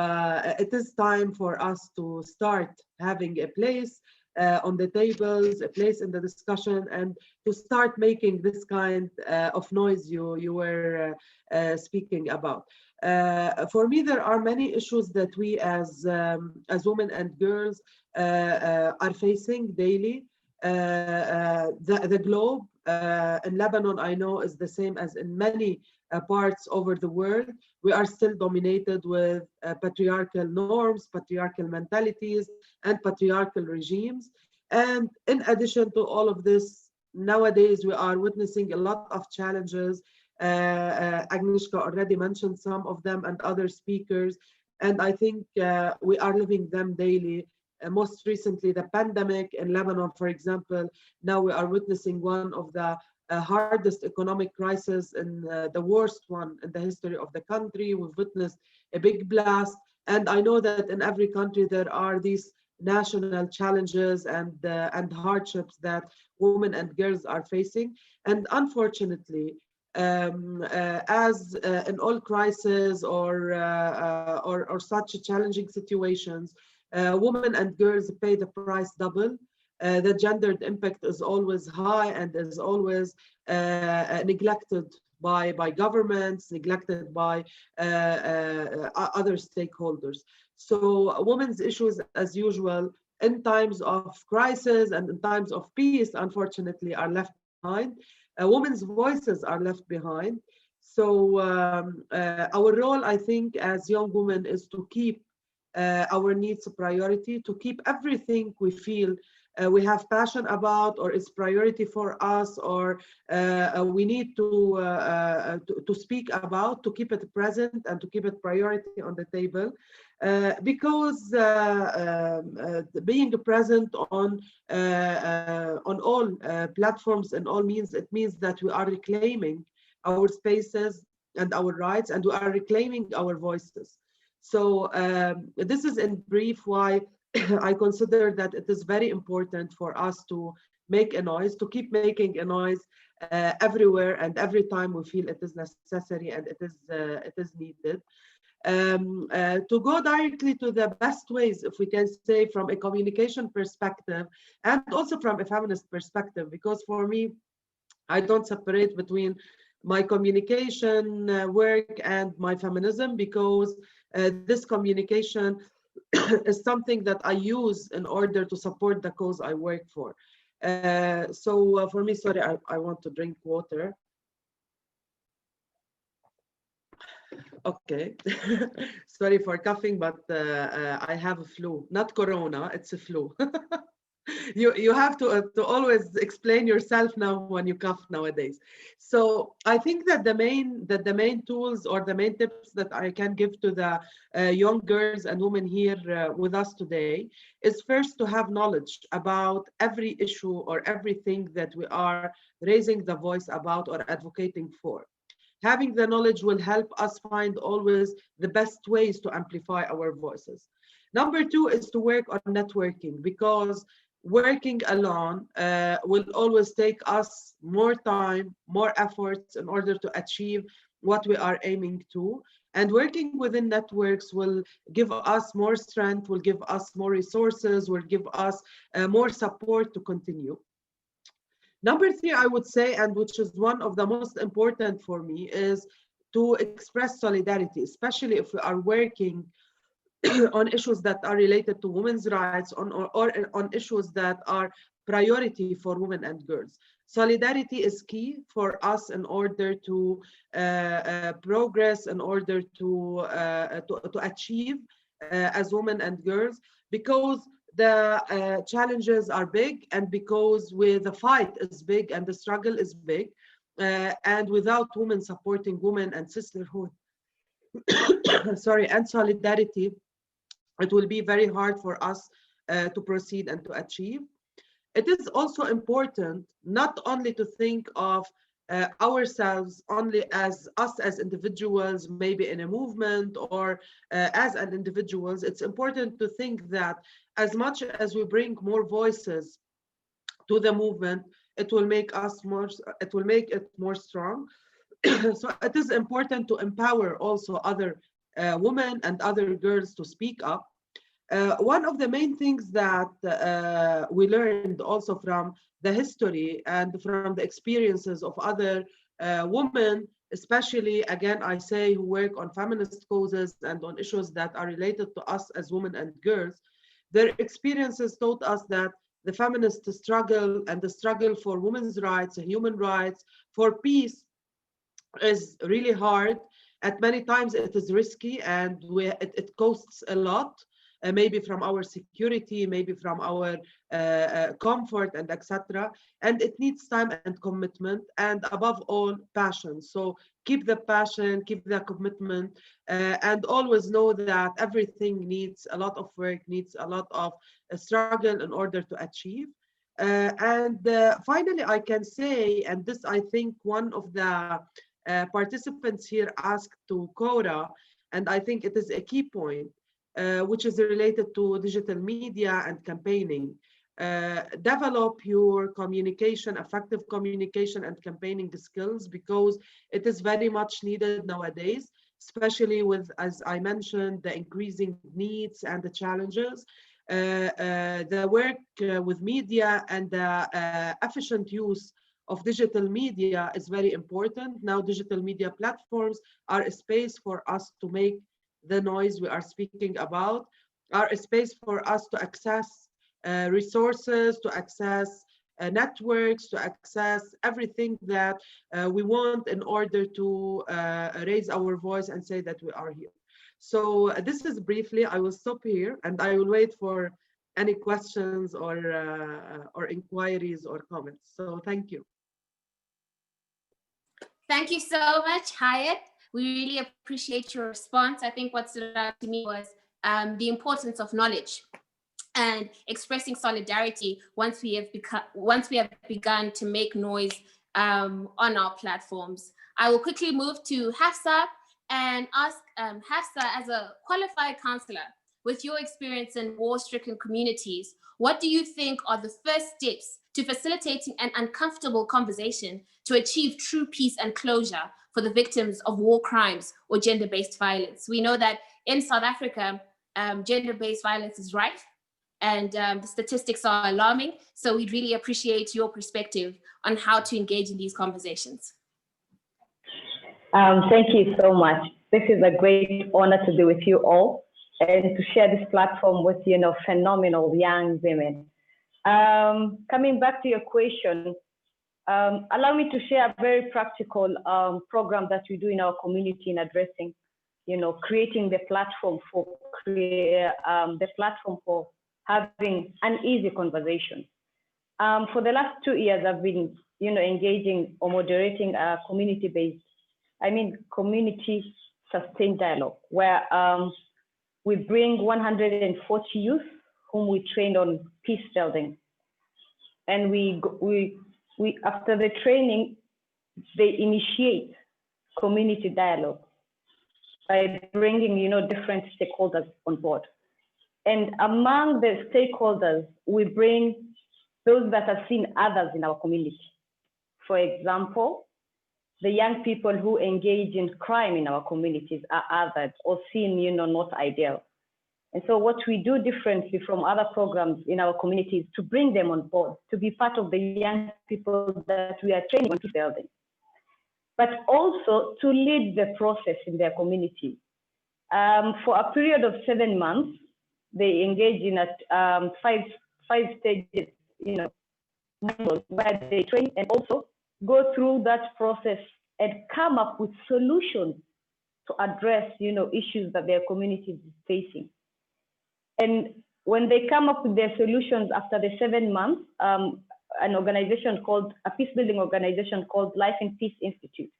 it is time for us to start having a place on the tables, a place in the discussion, and to start making this kind of noise you were speaking about. For me, there are many issues that we as women and girls are facing daily. The globe in Lebanon, I know, is the same as in many parts over the world. We are still dominated with patriarchal norms, patriarchal mentalities, and patriarchal regimes. And in addition to all of this, nowadays we are witnessing a lot of challenges. Agnieszka already mentioned some of them and other speakers, and I think we are living them daily. Most recently, the pandemic in Lebanon, for example. Now we are witnessing one of the hardest economic crisis and the worst one in the history of the country. We've witnessed a big blast, and I know that in every country there are these national challenges and hardships that women and girls are facing. And unfortunately, as in all crises or such challenging situations, women and girls pay the price double. The gendered impact is always high and is always neglected by governments, neglected by other stakeholders. So women's issues, as usual, in times of crisis and in times of peace, unfortunately, are left behind. Women's voices are left behind. So our role, I think, as young women is to keep our needs a priority, to keep everything we feel we have passion about, or is priority for us, or we need to speak about, to keep it present and to keep it priority on the table, because being present on all platforms and all means, it means that we are reclaiming our spaces and our rights, and we are reclaiming our voices. So this is in brief why I consider that it is very important for us to make a noise, to keep making a noise everywhere and every time we feel it is necessary and it is needed. To go directly to the best ways, if we can say, from a communication perspective and also from a feminist perspective, because for me, I don't separate between my communication work and my feminism, because this communication is something that I use in order to support the cause I work for. So for me, sorry, I want to drink water. Okay, sorry for coughing, but I have a flu, not corona, it's a flu. You have to always explain yourself now when you cough nowadays. So I think that the main tools or the main tips that I can give to the young girls and women here with us today is first to have knowledge about every issue or everything that we are raising the voice about or advocating for. Having the knowledge will help us find always the best ways to amplify our voices. Number two is to work on networking, because working alone will always take us more time, more efforts in order to achieve what we are aiming to. And working within networks will give us more strength, will give us more resources, will give us more support to continue. Number three, I would say, and which is one of the most important for me, is to express solidarity, especially if we are working on issues that are related to women's rights, or on issues that are priority for women and girls. Solidarity is key for us in order to progress, in order to achieve as women and girls, because the challenges are big, and because the fight is big and the struggle is big, and without women supporting women and sisterhood, sorry, and solidarity, it will be very hard for us to proceed and to achieve. It is also important not only to think of ourselves only as us as individuals, maybe in a movement or as an individuals. It's important to think that as much as we bring more voices to the movement, it will make us more, it will make it more strong. So it is important to empower also other women and other girls to speak up. One of the main things that we learned also from the history and from the experiences of other women, especially, again, I say, who work on feminist causes and on issues that are related to us as women and girls, their experiences taught us that the feminist struggle and the struggle for women's rights, human rights, for peace is really hard. At many times it is risky, and it costs a lot. Maybe from our security, maybe from our comfort, and etc. And it needs time and commitment, and above all, passion. So keep the passion, keep the commitment, and always know that everything needs a lot of work, needs a lot of struggle in order to achieve. And finally, I can say, and this I think one of the participants here asked to Cora, and I think it is a key point, which is related to digital media and campaigning. Develop your communication, effective communication and campaigning skills, because it is very much needed nowadays, especially with, as I mentioned, the increasing needs and the challenges. The work with media and the efficient use of digital media is very important. Now, digital media platforms are a space for us to make the noise we are speaking about, are a space for us to access resources, to access networks, to access everything that we want in order to raise our voice and say that we are here. So this is briefly, I will stop here and I will wait for any questions or inquiries or comments. So thank you. Thank you so much, Hayat. We really appreciate your response. I think what stood out to me was the importance of knowledge and expressing solidarity once we have begun to make noise on our platforms. I will quickly move to Hafsa and ask Hafsa, as a qualified counselor with your experience in war-stricken communities, what do you think are the first steps to facilitating an uncomfortable conversation to achieve true peace and closure for the victims of war crimes or gender-based violence? We know that in South Africa, gender-based violence is rife, and the statistics are alarming. So we'd really appreciate your perspective on how to engage in these conversations. Thank you so much. This is a great honor to be with you all. and to share this platform with, phenomenal young women. Coming back to your question, allow me to share a very practical program that we do in our community in addressing, creating the platform for having an easy conversation. For the last 2 years, I've been, engaging or moderating a community sustained dialogue, where we bring 140 youth whom we trained on peace building. And we after the training, they initiate community dialogue by bringing, different stakeholders on board. And among the stakeholders, we bring those that have seen others in our community. For example, the young people who engage in crime in our communities are othered or seen, not ideal. And so what we do differently from other programs in our community is to bring them on board, to be part of the young people that we are training on peace building, but also to lead the process in their community. For a period of 7 months, they engage in five stages, where they train and also go through that process and come up with solutions to address, issues that their community is facing. And when they come up with their solutions after the 7 months, an organization called, a peace building organization called Life in Peace Institute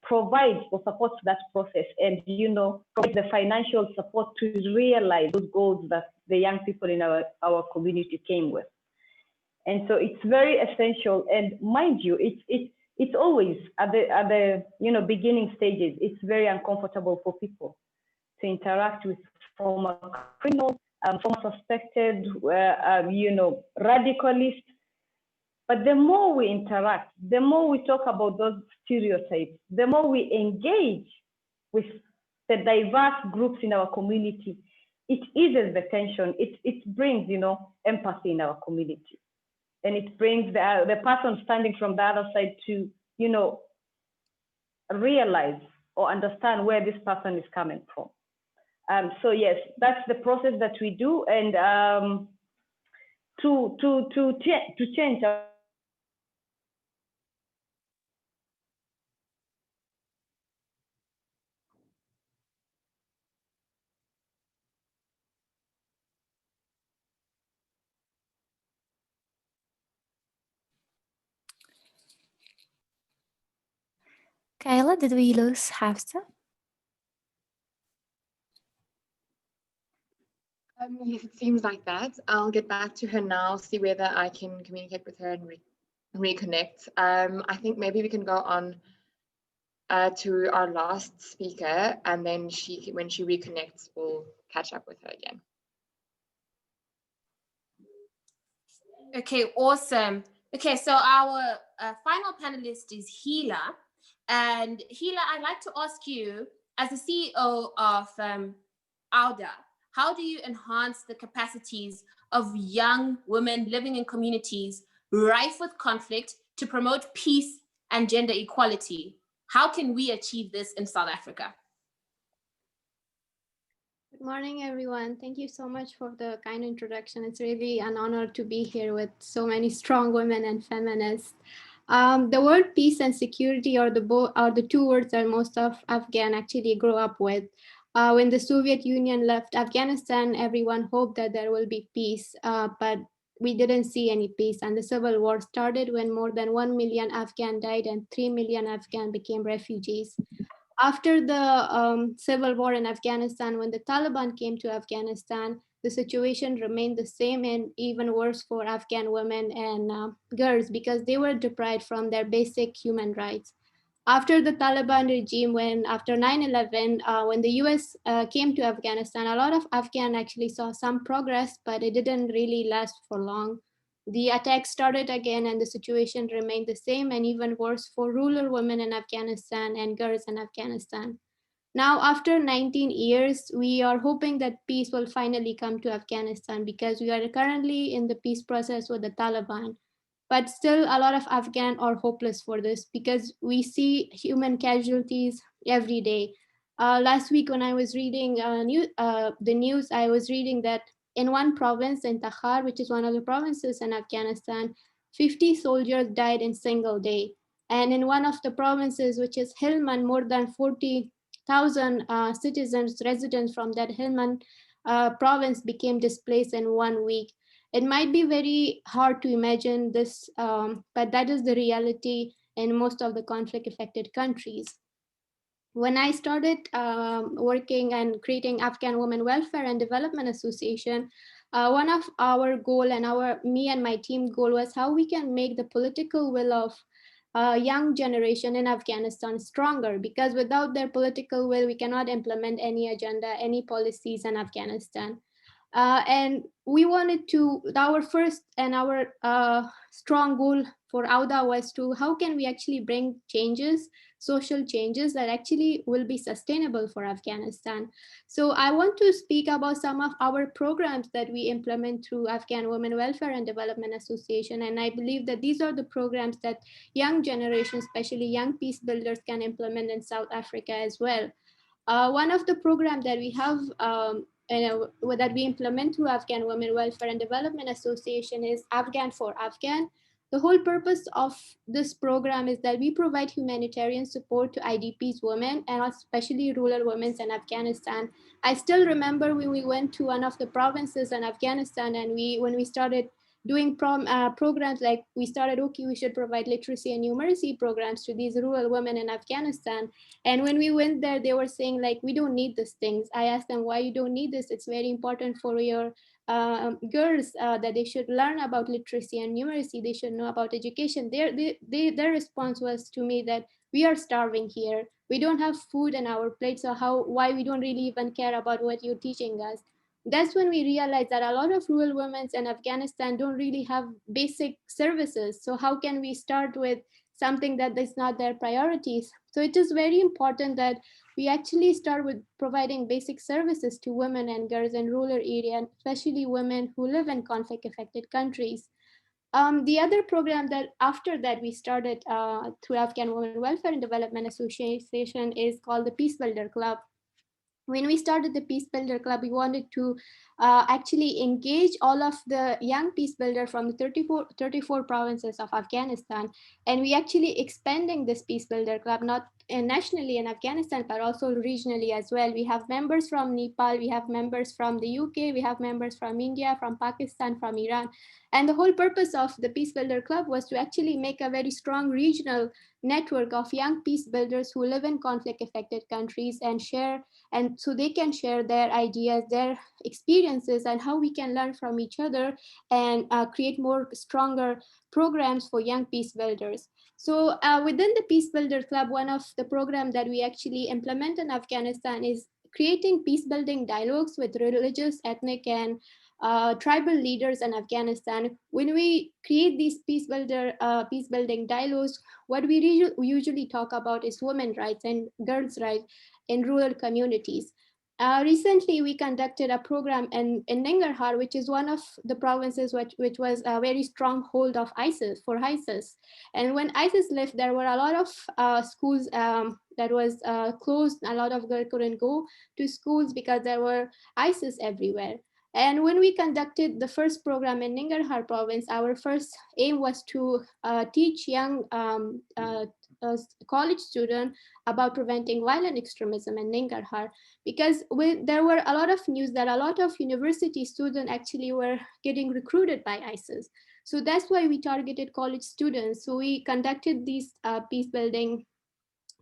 provides or supports that process and, provides the financial support to realize those goals that the young people in our community came with. And so it's very essential. And mind you, it's always at the beginning stages, it's very uncomfortable for people to interact with former criminals, former suspected, radicalists. But the more we interact, the more we talk about those stereotypes, the more we engage with the diverse groups in our community, it eases the tension. It brings, empathy in our community. And it brings the person standing from the other side to, realize or understand where this person is coming from. So yes, that's the process that we do, and to change our Kayla, did we lose Hafsa? Yes, it seems like that. I'll get back to her now, see whether I can communicate with her and reconnect. I think maybe we can go on to our last speaker, and then when she reconnects, we'll catch up with her again. Okay, awesome. Okay, so our final panelist is Hila. And Hila, I'd like to ask you, as the CEO of ALDA, how do you enhance the capacities of young women living in communities rife with conflict to promote peace and gender equality? How can we achieve this in South Africa? Good morning, everyone. Thank you so much for the kind introduction. It's really an honor to be here with so many strong women and feminists. The word peace and security are the two words that most of Afghan actually grew up with. When the Soviet Union left Afghanistan, everyone hoped that there will be peace, but we didn't see any peace. And the civil war started when more than 1 million Afghan died and 3 million Afghan became refugees. After the civil war in Afghanistan, when the Taliban came to Afghanistan, the situation remained the same and even worse for Afghan women and girls because they were deprived from their basic human rights. After the Taliban regime, after 9/11, when the US came to Afghanistan, a lot of Afghan actually saw some progress, but it didn't really last for long. The attacks started again and the situation remained the same and even worse for rural women in Afghanistan and girls in Afghanistan. Now, after 19 years, we are hoping that peace will finally come to Afghanistan because we are currently in the peace process with the Taliban. But still, a lot of Afghan are hopeless for this because we see human casualties every day. Last week when I was reading the news, I was reading that in one province in Takhar, which is one of the provinces in Afghanistan, 50 soldiers died in a single day. And in one of the provinces, which is Helmand, more than 40,000 citizens, residents from that Helmand province became displaced in 1 week. It might be very hard to imagine this, but that is the reality in most of the conflict affected countries. When I started working and creating Afghan Women Welfare and Development Association, one of our goal and me and my team goal was how we can make the political will of young generation in Afghanistan stronger, because without their political will, we cannot implement any agenda, any policies in Afghanistan. And we wanted to, our first and our strong goal for AUDA was to, how can we actually bring changes, social changes that actually will be sustainable for Afghanistan. So I want to speak about some of our programs that we implement through Afghan Women Welfare and Development Association. And I believe that these are the programs that young generation, especially young peace builders, can implement in South Africa as well. One of the programs that we have that we implement through Afghan Women Welfare and Development Association is Afghan for Afghan. The whole purpose of this program is that we provide humanitarian support to IDPs women, and especially rural women in Afghanistan. I still remember when we went to one of the provinces in Afghanistan, and when we started doing programs, like we started, okay, we should provide literacy and numeracy programs to these rural women in Afghanistan. And when we went there, they were saying like, we don't need these things. I asked them, why you don't need this? It's very important for your girls that they should learn about literacy and numeracy. They should know about education. Their response was to me that we are starving here. We don't have food in our plate. So why we don't really even care about what you're teaching us? That's when we realized that a lot of rural women in Afghanistan don't really have basic services. So how can we start with something that is not their priorities? So it is very important that we actually start with providing basic services to women and girls in rural areas, especially women who live in conflict affected countries. The other program that after that we started through Afghan Women Welfare and Development Association is called the Peace Builder Club. When we started the Peace Builder Club, we wanted to actually engage all of the young peace builders from the 34 provinces of Afghanistan. And we actually expanding this Peace Builder Club, not nationally in Afghanistan, but also regionally as well. We have members from Nepal, we have members from the UK, we have members from India, from Pakistan, from Iran. And the whole purpose of the Peace Builder Club was to actually make a very strong regional network of young peace builders who live in conflict affected countries and share, and so they can share their ideas, their experiences, and how we can learn from each other and create more stronger programs for young peace builders. So within the Peace Builder Club, one of the programs that we actually implement in Afghanistan is creating peace building dialogues with religious, ethnic, and tribal leaders in Afghanistan. When we create these peace building dialogues, what we usually talk about is women's rights and girls' rights in rural communities. Recently, we conducted a program in Nangarhar, which is one of the provinces which was a very strong hold of ISIS. And when ISIS left, there were a lot of schools that was closed. A lot of girls couldn't go to schools because there were ISIS everywhere. And when we conducted the first program in Nangarhar province, our first aim was to teach young college students about preventing violent extremism in Nangarhar, because there were a lot of news that a lot of university students actually were getting recruited by ISIS. So that's why we targeted college students. So we conducted these peace building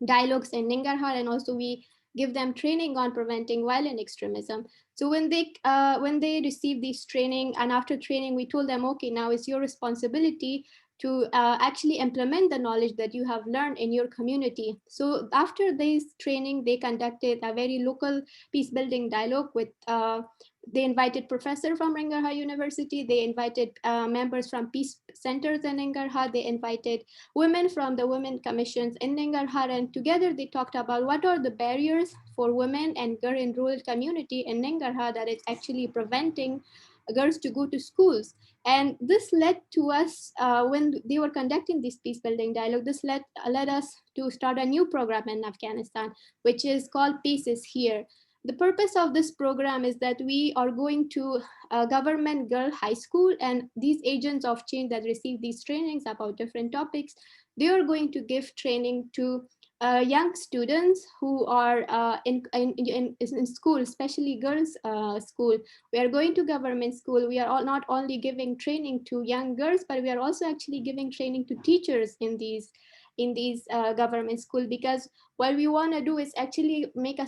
dialogues in Nangarhar, and also we give them training on preventing violent extremism. So when they receive this training, and after training, we told them, okay, now it's your responsibility to actually implement the knowledge that you have learned in your community. So after this training, they conducted a very local peace building dialogue with they invited professors from Nangarhar University. They invited members from peace centers in Nangarhar. They invited women from the women commissions in Nangarhar. And together they talked about what are the barriers for women and girls in rural community in Nangarhar that is actually preventing girls to go to schools. And this led to us, when they were conducting this peace building dialogue, this led us to start a new program in Afghanistan, which is called Peace is Here. The purpose of this program is that we are going to a government girl high school, and these agents of change that receive these trainings about different topics, they are going to give training to young students who are in school, especially girls' school. We are going to government school. We are not only giving training to young girls, but we are also actually giving training to teachers in these government school, because what we want to do is actually make a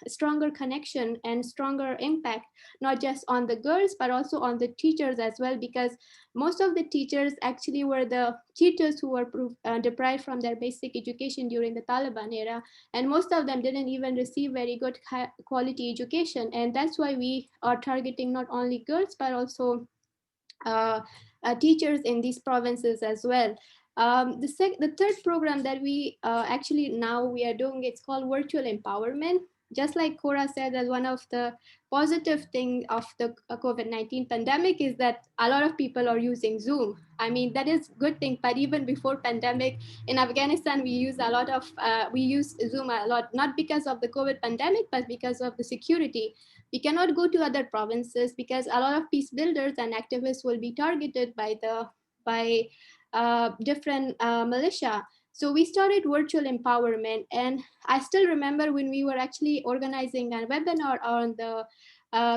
stronger connection and stronger impact, not just on the girls, but also on the teachers as well, because most of the teachers actually were the teachers who were deprived from their basic education during the Taliban era, and most of them didn't even receive very good quality education. And that's why we are targeting not only girls, but also teachers in these provinces as well. The third program that we actually now we are doing, it's called virtual empowerment. Just like Cora said, that one of the positive things of the COVID-19 pandemic is that a lot of people are using Zoom. I mean, that is a good thing, but even before pandemic in Afghanistan, we use Zoom a lot, not because of the COVID pandemic, but because of the security. We cannot go to other provinces because a lot of peace builders and activists will be targeted by different militia. So we started virtual empowerment, and I still remember when we were actually organizing a webinar on the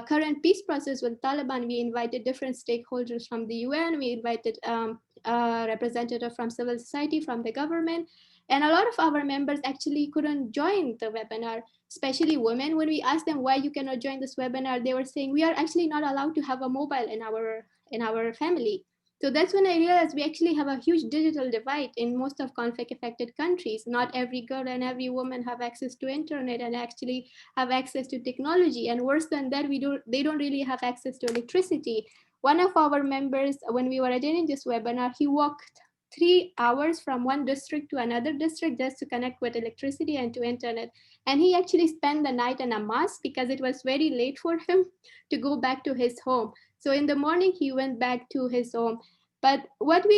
current peace process with Taliban. We invited different stakeholders from the UN. We invited a representative from civil society, from the government, and a lot of our members actually couldn't join the webinar, especially women. When we asked them why you cannot join this webinar, they were saying we are actually not allowed to have a mobile in our family. So that's when I realized we actually have a huge digital divide in most of conflict affected countries. Not every girl and every woman have access to internet and actually have access to technology. And worse than that, they don't really have access to electricity. One of our members, when we were attending this webinar, he walked 3 hours from one district to another district just to connect with electricity and to internet. And he actually spent the night in a mosque because it was very late for him to go back to his home. So in the morning, he went back to his home. But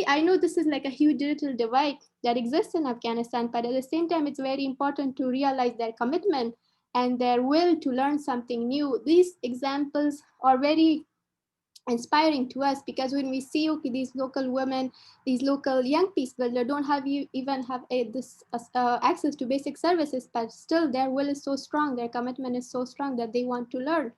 I know this is like a huge digital divide that exists in Afghanistan, but at the same time, it's very important to realize their commitment and their will to learn something new. These examples are very inspiring to us, because when we see, okay, these local women, these local young peace builders don't even have access to basic services, but still their will is so strong, their commitment is so strong that they want to learn.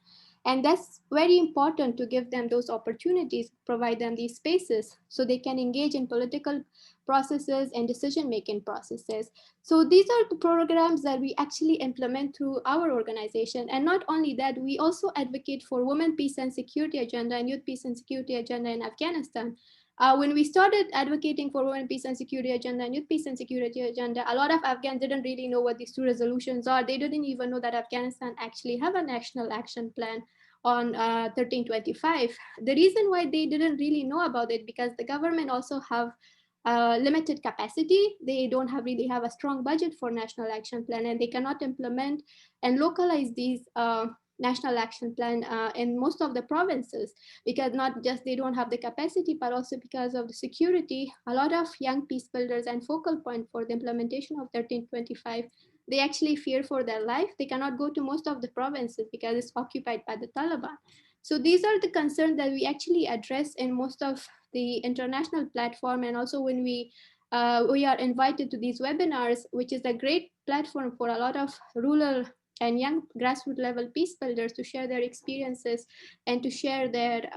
And that's very important, to give them those opportunities, provide them these spaces so they can engage in political processes and decision-making processes. So these are the programs that we actually implement through our organization. And not only that, we also advocate for women peace and security agenda and youth peace and security agenda in Afghanistan. When we started advocating for women peace and security agenda and youth peace and security agenda, a lot of Afghans didn't really know what these two resolutions are. They didn't even know that Afghanistan actually have a national action plan on 1325. The reason why they didn't really know about it, because the government also have limited capacity. They don't really have a strong budget for national action plan, and they cannot implement and localize these national action plan in most of the provinces, because not just they don't have the capacity, but also because of the security. A lot of young peace builders and focal point for the implementation of 1325, they actually fear for their life. They cannot go to most of the provinces because it's occupied by the Taliban. So these are the concerns that we actually address in most of the international platform. And also when we are invited to these webinars, which is a great platform for a lot of rural and young grassroots level peace builders to share their experiences and to share their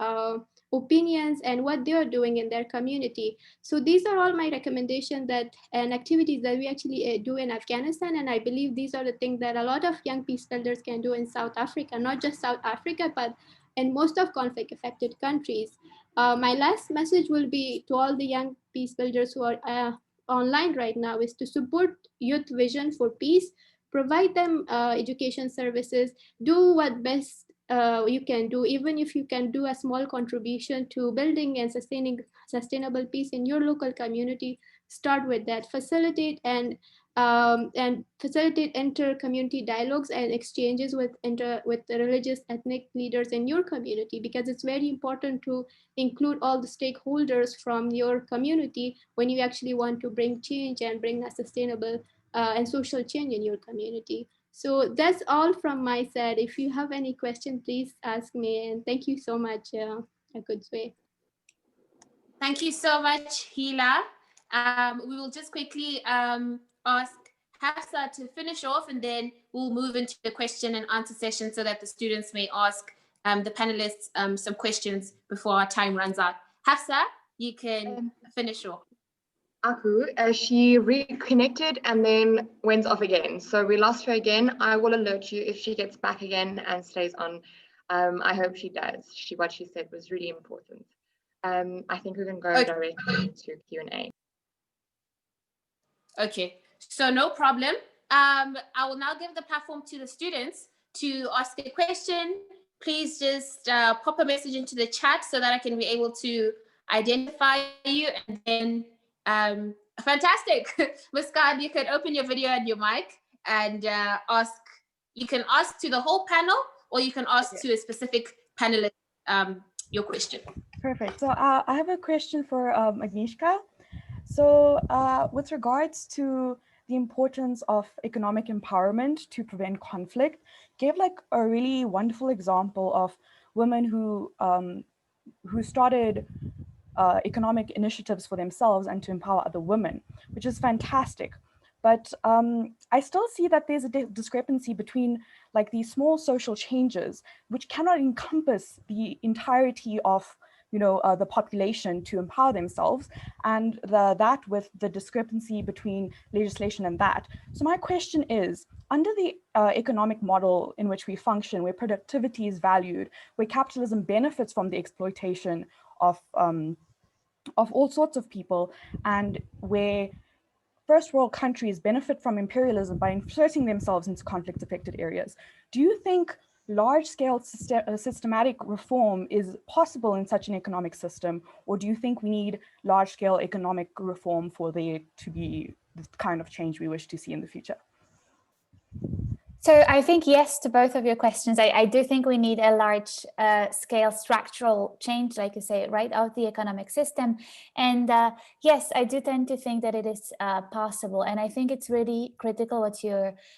opinions and what they are doing in their community. So these are all my recommendations and activities that we actually do in Afghanistan. And I believe these are the things that a lot of young peace builders can do in South Africa, not just South Africa, but in most of conflict affected countries. My last message will be to all the young peace builders who are online right now, is to support youth vision for peace, provide them education services, do what best you can do. Even if you can do a small contribution to building and sustaining sustainable peace in your local community, start with that. Facilitate and facilitate inter-community dialogues and exchanges with the religious ethnic leaders in your community, because it's very important to include all the stakeholders from your community when you actually want to bring change and bring a sustainable and social change in your community. So that's all from my side. If you have any question, please ask me. And thank you so much, Akudzwe. Thank you so much, Hila. We will just quickly ask Hafsa to finish off, and then we'll move into the question and answer session so that the students may ask the panelists some questions before our time runs out. Hafsa, you can finish off. Aku, she reconnected and then went off again. So we lost her again. I will alert you if she gets back again and stays on. I hope she does. What she said was really important. I think we can go directly to Q&A. Okay, so no problem. I will now give the platform to the students to ask a question. Please just pop a message into the chat so that I can be able to identify you. And then, fantastic. Muskan, you can open your video and your mic and ask. You can ask to the whole panel, or you can ask to a specific panelist your question. Perfect. So I have a question for Agnieszka. So with regards to the importance of economic empowerment to prevent conflict, gave like a really wonderful example of women who started economic initiatives for themselves and to empower other women, which is fantastic. But I still see that there's a discrepancy between like these small social changes, which cannot encompass the entirety of the population to empower themselves, and that with the discrepancy between legislation and that. So my question is, under the economic model in which we function, where productivity is valued, where capitalism benefits from the exploitation of all sorts of people, and where first world countries benefit from imperialism by inserting themselves into conflict-affected areas, do you think large-scale systematic reform is possible in such an economic system, or do you think we need large-scale economic reform for there to be the kind of change we wish to see in the future? So I think yes to both of your questions. I do think we need a large scale structural change, like you say, right, of the economic system. And yes, I do tend to think that it is possible. And I think it's really critical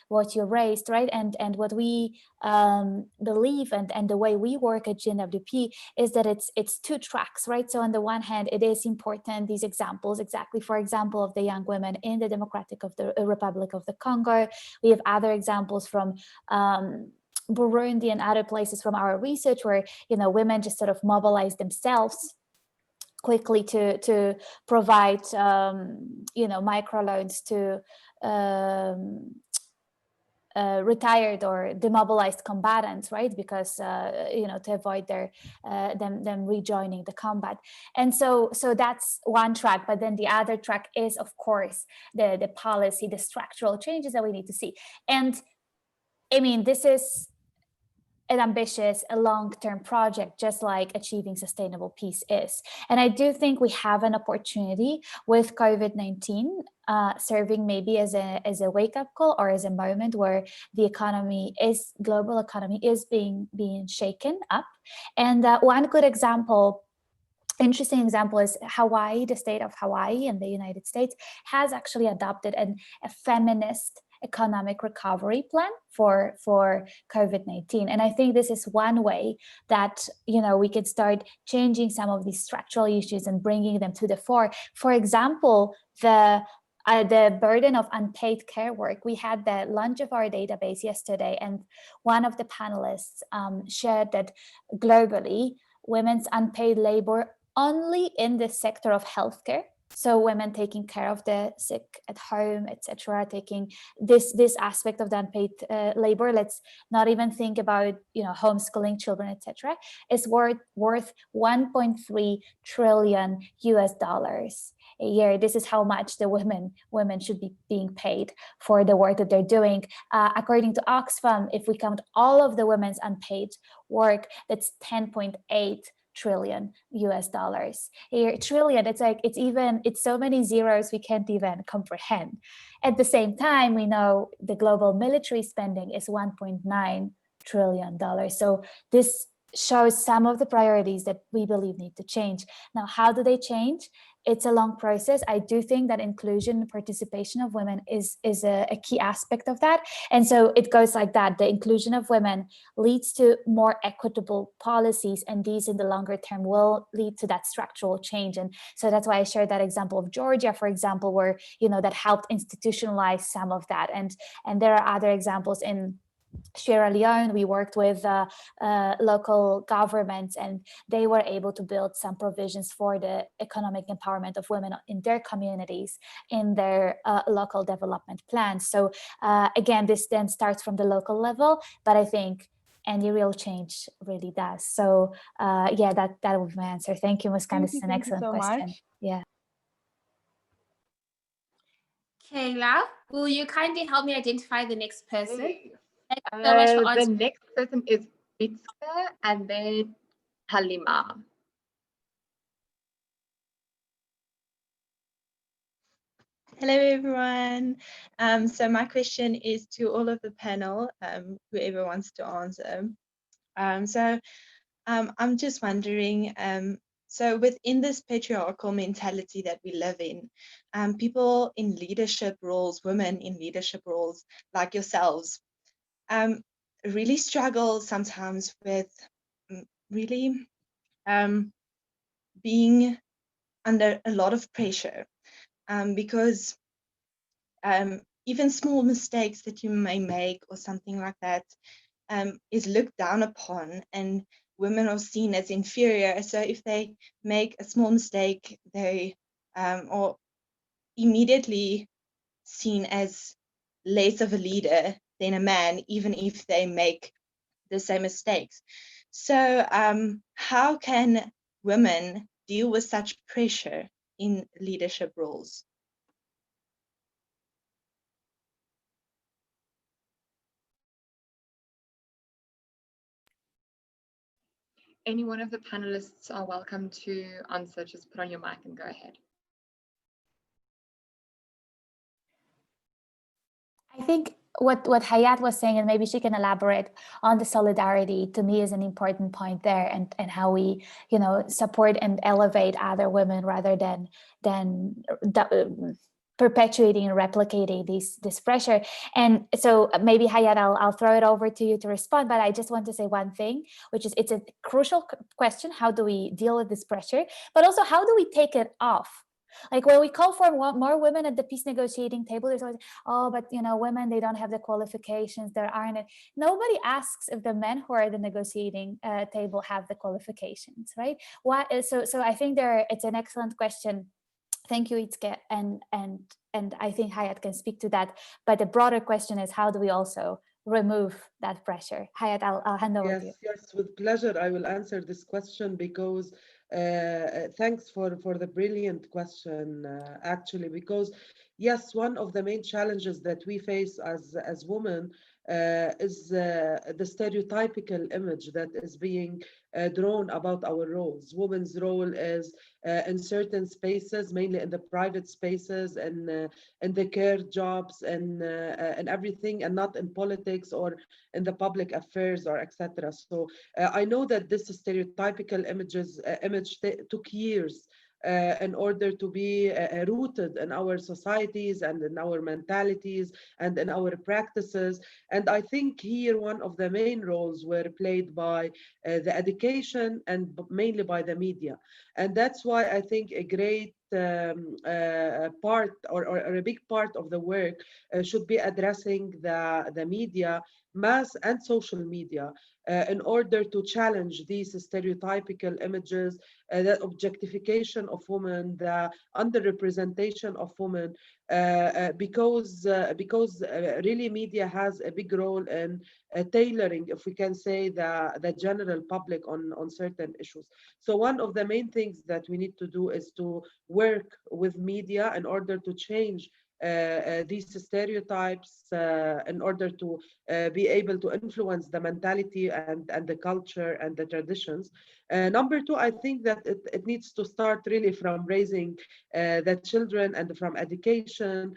what you raised, right? And what we believe and the way we work at GNWP is that it's two tracks, right? So on the one hand, it is important, these examples, exactly, for example, of the young women in the Republic of the Congo. We have other examples from Burundi and other places from our research where women just sort of mobilize themselves quickly to provide microloans to retired or demobilized combatants, right? Because to avoid them rejoining the combat. And so that's one track. But then the other track is, of course, the policy, the structural changes that we need to see. And I mean, this is an ambitious, a long-term project, just like achieving sustainable peace is. And I do think we have an opportunity with COVID-19 serving maybe as a wake-up call or as a moment where the global economy is being shaken up. And one good example, interesting example, is Hawaii. The state of Hawaii in the United States has actually adopted a feminist economic recovery plan for COVID-19. And I think this is one way that we could start changing some of these structural issues and bringing them to the fore. For example, the burden of unpaid care work. We had the launch of our database yesterday, and one of the panelists shared that globally, women's unpaid labor only in the sector of healthcare, so women taking care of the sick at home, etc., taking this aspect of the unpaid labor, let's not even think about homeschooling children, etc., is worth 1.3 trillion US dollars a year. This is how much the women should be being paid for the work that they're doing. According to Oxfam, if we count all of the women's unpaid work, that's 10.8 trillion US dollars. Here, trillion, it's like, it's so many zeros we can't even comprehend. At the same time, we know the global military spending is $1.9 trillion. So this shows some of the priorities that we believe need to change. Now, how do they change? It's a long process. I do think that inclusion and participation of women is a key aspect of that. And so it goes like that. The inclusion of women leads to more equitable policies, and these in the longer term will lead to that structural change. And so that's why I shared that example of Georgia, for example, where, that helped institutionalize some of that. And there are other examples in Sierra Leone. We worked with local governments, and they were able to build some provisions for the economic empowerment of women in their communities, in their local development plans. So again, this then starts from the local level, but I think any real change really does. So yeah, that was my answer. Thank you, Muskan. This is an excellent question. Much. Yeah. Kayla, will you kindly help me identify the next person? Hey. Thank you so much for The answering. next person is Bitska and then Halima. Hello, everyone. So my question is to all of the panel, whoever wants to answer. I'm just wondering, so within this patriarchal mentality that we live in, people in leadership roles, women in leadership roles like yourselves, really struggle sometimes with really being under a lot of pressure, because even small mistakes that you may make or something like that is looked down upon, and women are seen as inferior. So if they make a small mistake, they are immediately seen as less of a leader than a man, even if they make the same mistakes. So how can women deal with such pressure in leadership roles? Any one of the panelists are welcome to answer. Just put on your mic and go ahead. I think what Hayat was saying, and maybe she can elaborate on the solidarity, to me is an important point there, and how we, support and elevate other women rather than perpetuating and replicating this pressure. And so maybe Hayat, I'll throw it over to you to respond, but I just want to say one thing, which is it's a crucial question. How do we deal with this pressure? But also, how do we take it off? Like when we call for more women at the peace negotiating table, there's always, oh, but women, they don't have the qualifications. There aren't. Nobody asks if the men who are at the negotiating table have the qualifications, right? So I think it's an excellent question. Thank you, Itzke, and I think Hayat can speak to that. But the broader question is, how do we also remove that pressure? Hayat, I'll hand over to you. Yes, with pleasure. I will answer this question because thanks for the brilliant question, actually, because yes, one of the main challenges that we face as women is the stereotypical image that is being drawn about our roles. Women's role is in certain spaces, mainly in the private spaces and in the care jobs and everything, and not in politics or in the public affairs or etc. So I know that this stereotypical image took years in order to be rooted in our societies and in our mentalities and in our practices. And I think here one of the main roles were played by the education and mainly by the media. And that's why I think a great part or a big part of the work should be addressing the media, mass and social media, in order to challenge these stereotypical images, the objectification of women, the underrepresentation of women, because really media has a big role in tailoring, if we can say, the general public on certain issues. So one of the main things that we need to do is to work with media in order to change these stereotypes in order to be able to influence the mentality and the culture and the traditions. Number two, I think that it needs to start really from raising the children and from education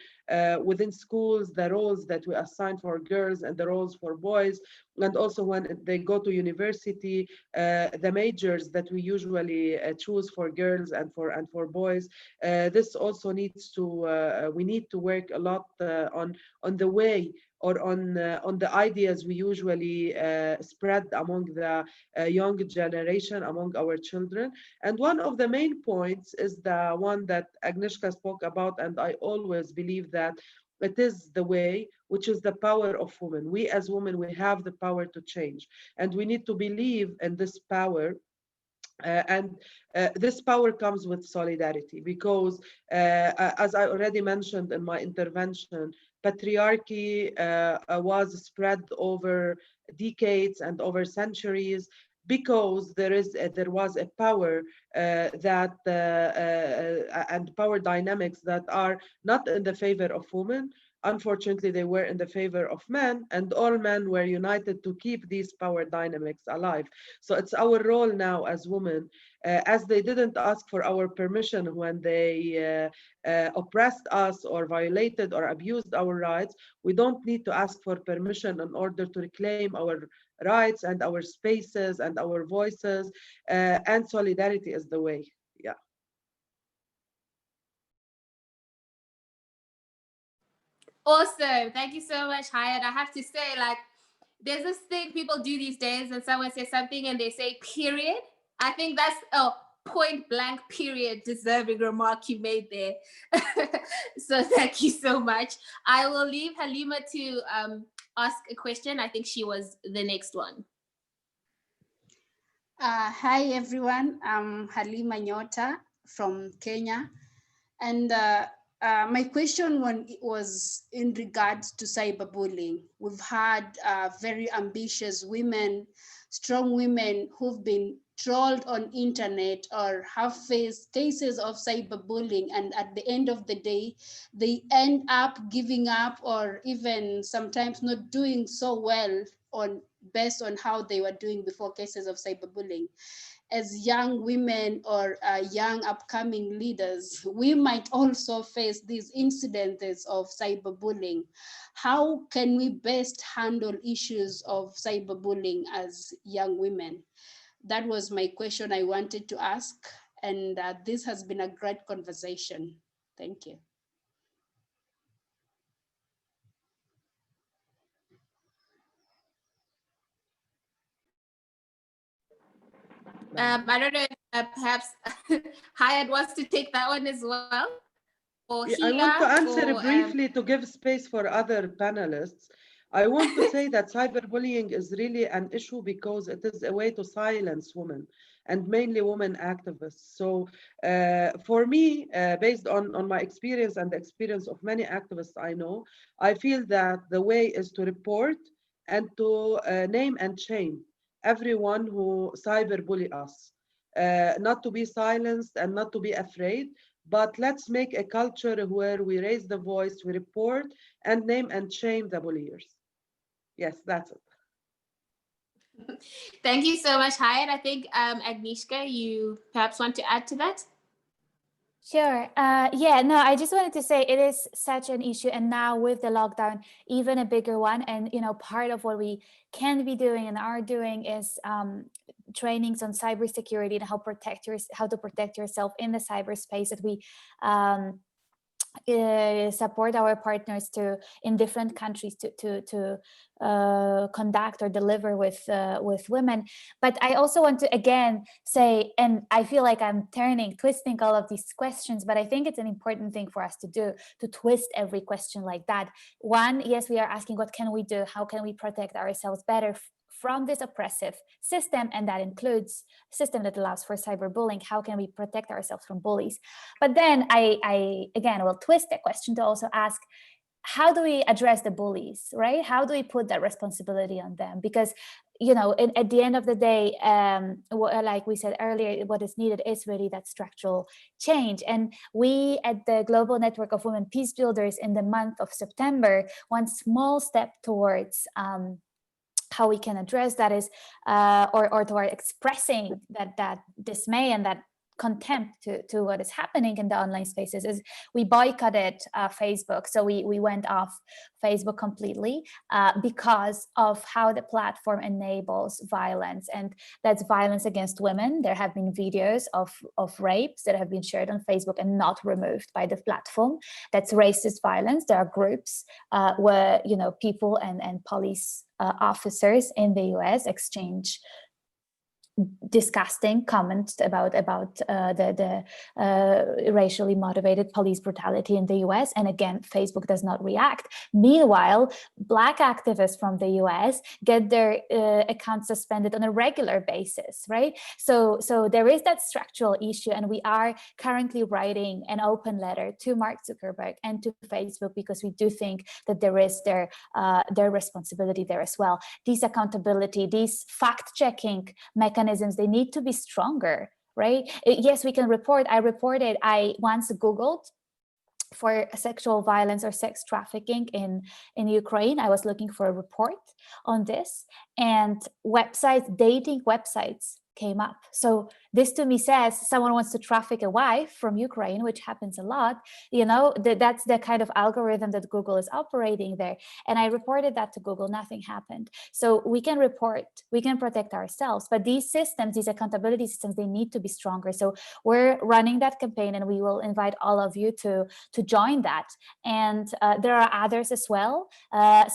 within schools, the roles that we assign for girls and the roles for boys, and also when they go to university, the majors that we usually choose for girls and for boys. This also needs to we need to work a lot on the way or on the ideas we usually spread among the young generation, among our children. And one of the main points is the one that Agnieszka spoke about, and I always believe that it is the way, which is the power of women. We as women, we have the power to change, and we need to believe in this power. This power comes with solidarity because, as I already mentioned in my intervention, patriarchy was spread over decades and over centuries because there was a power and power dynamics that are not in the favor of women. Unfortunately, they were in the favor of men, and all men were united to keep these power dynamics alive. So it's our role now as women, as they didn't ask for our permission when they oppressed us or violated or abused our rights, we don't need to ask for permission in order to reclaim our rights and our spaces and our voices, and solidarity is the way. Yeah. Awesome. Thank you so much, Hayat. I have to say, like, there's this thing people do these days and someone says something and they say period. I think that's a point blank period deserving remark you made there. So thank you so much. I will leave Halima to ask a question. I think she was the next one. Hi everyone, I'm Halima Nyota from Kenya, and my question was in regards to cyberbullying. We've had very ambitious women, strong women who've been trolled on internet or have faced cases of cyberbullying, and at the end of the day, they end up giving up or even sometimes not doing so well based on how they were doing before cases of cyberbullying. As young women or young upcoming leaders, we might also face these incidents of cyberbullying. How can we best handle issues of cyberbullying as young women? That was my question I wanted to ask, and this has been a great conversation. Thank you. I don't know if perhaps Hayat wants to take that one as well. Or I want to answer or, briefly to give space for other panelists. I want to say that cyberbullying is really an issue because it is a way to silence women, and mainly women activists. So for me, based on my experience and the experience of many activists I know, I feel that the way is to report and to name and shame everyone who cyberbully us. Not to be silenced and not to be afraid, but let's make a culture where we raise the voice, we report, and name and shame the bulliers. Yes, that's it. Thank you so much, Hayat. I think, Agnieszka, you perhaps want to add to that? Sure. Yeah, no, I just wanted to say it is such an issue. And now with the lockdown, even a bigger one. And, you know, part of what we can be doing and are doing is trainings on cybersecurity and how to protect yourself in the cyberspace, that we support our partners in different countries to conduct or deliver with women. But I also want to again say, and I feel like I'm twisting all of these questions, but I think it's an important thing for us to do, to twist every question like that. One, yes, we are asking what can we do? How can we protect ourselves better from this oppressive system, and that includes a system that allows for cyberbullying. How can we protect ourselves from bullies? But then I again will twist the question to also ask, how do we address the bullies, right? How do we put that responsibility on them? Because, you know, at the end of the day, like we said earlier, what is needed is really that structural change. And we at the Global Network of Women Peacebuilders in the month of September, one small step towards how we can address that is, or toward expressing that dismay and that contempt to what is happening in the online spaces, is we boycotted Facebook. So we went off Facebook completely because of how the platform enables violence, and that's violence against women. There have been videos of rapes that have been shared on Facebook and not removed by the platform. That's racist violence. There are groups where, you know, people and police officers in the US exchange disgusting comments about the racially motivated police brutality in the US, and again, Facebook does not react. Meanwhile, Black activists from the US get their accounts suspended on a regular basis, right? So there is that structural issue, and we are currently writing an open letter to Mark Zuckerberg and to Facebook, because we do think that there is their responsibility there as well. These accountability, these fact-checking mechanisms, they need to be stronger, right? Yes, we can report. I once Googled for sexual violence or sex trafficking in Ukraine. I was looking for a report on this, and dating websites came up. So this to me says someone wants to traffic a wife from Ukraine, which happens a lot. You know, that's the kind of algorithm that Google is operating there. And I reported that to Google, nothing happened. So we can report, we can protect ourselves, but these systems, these accountability systems, they need to be stronger. So we're running that campaign, and we will invite all of you to join that. And there are others as well.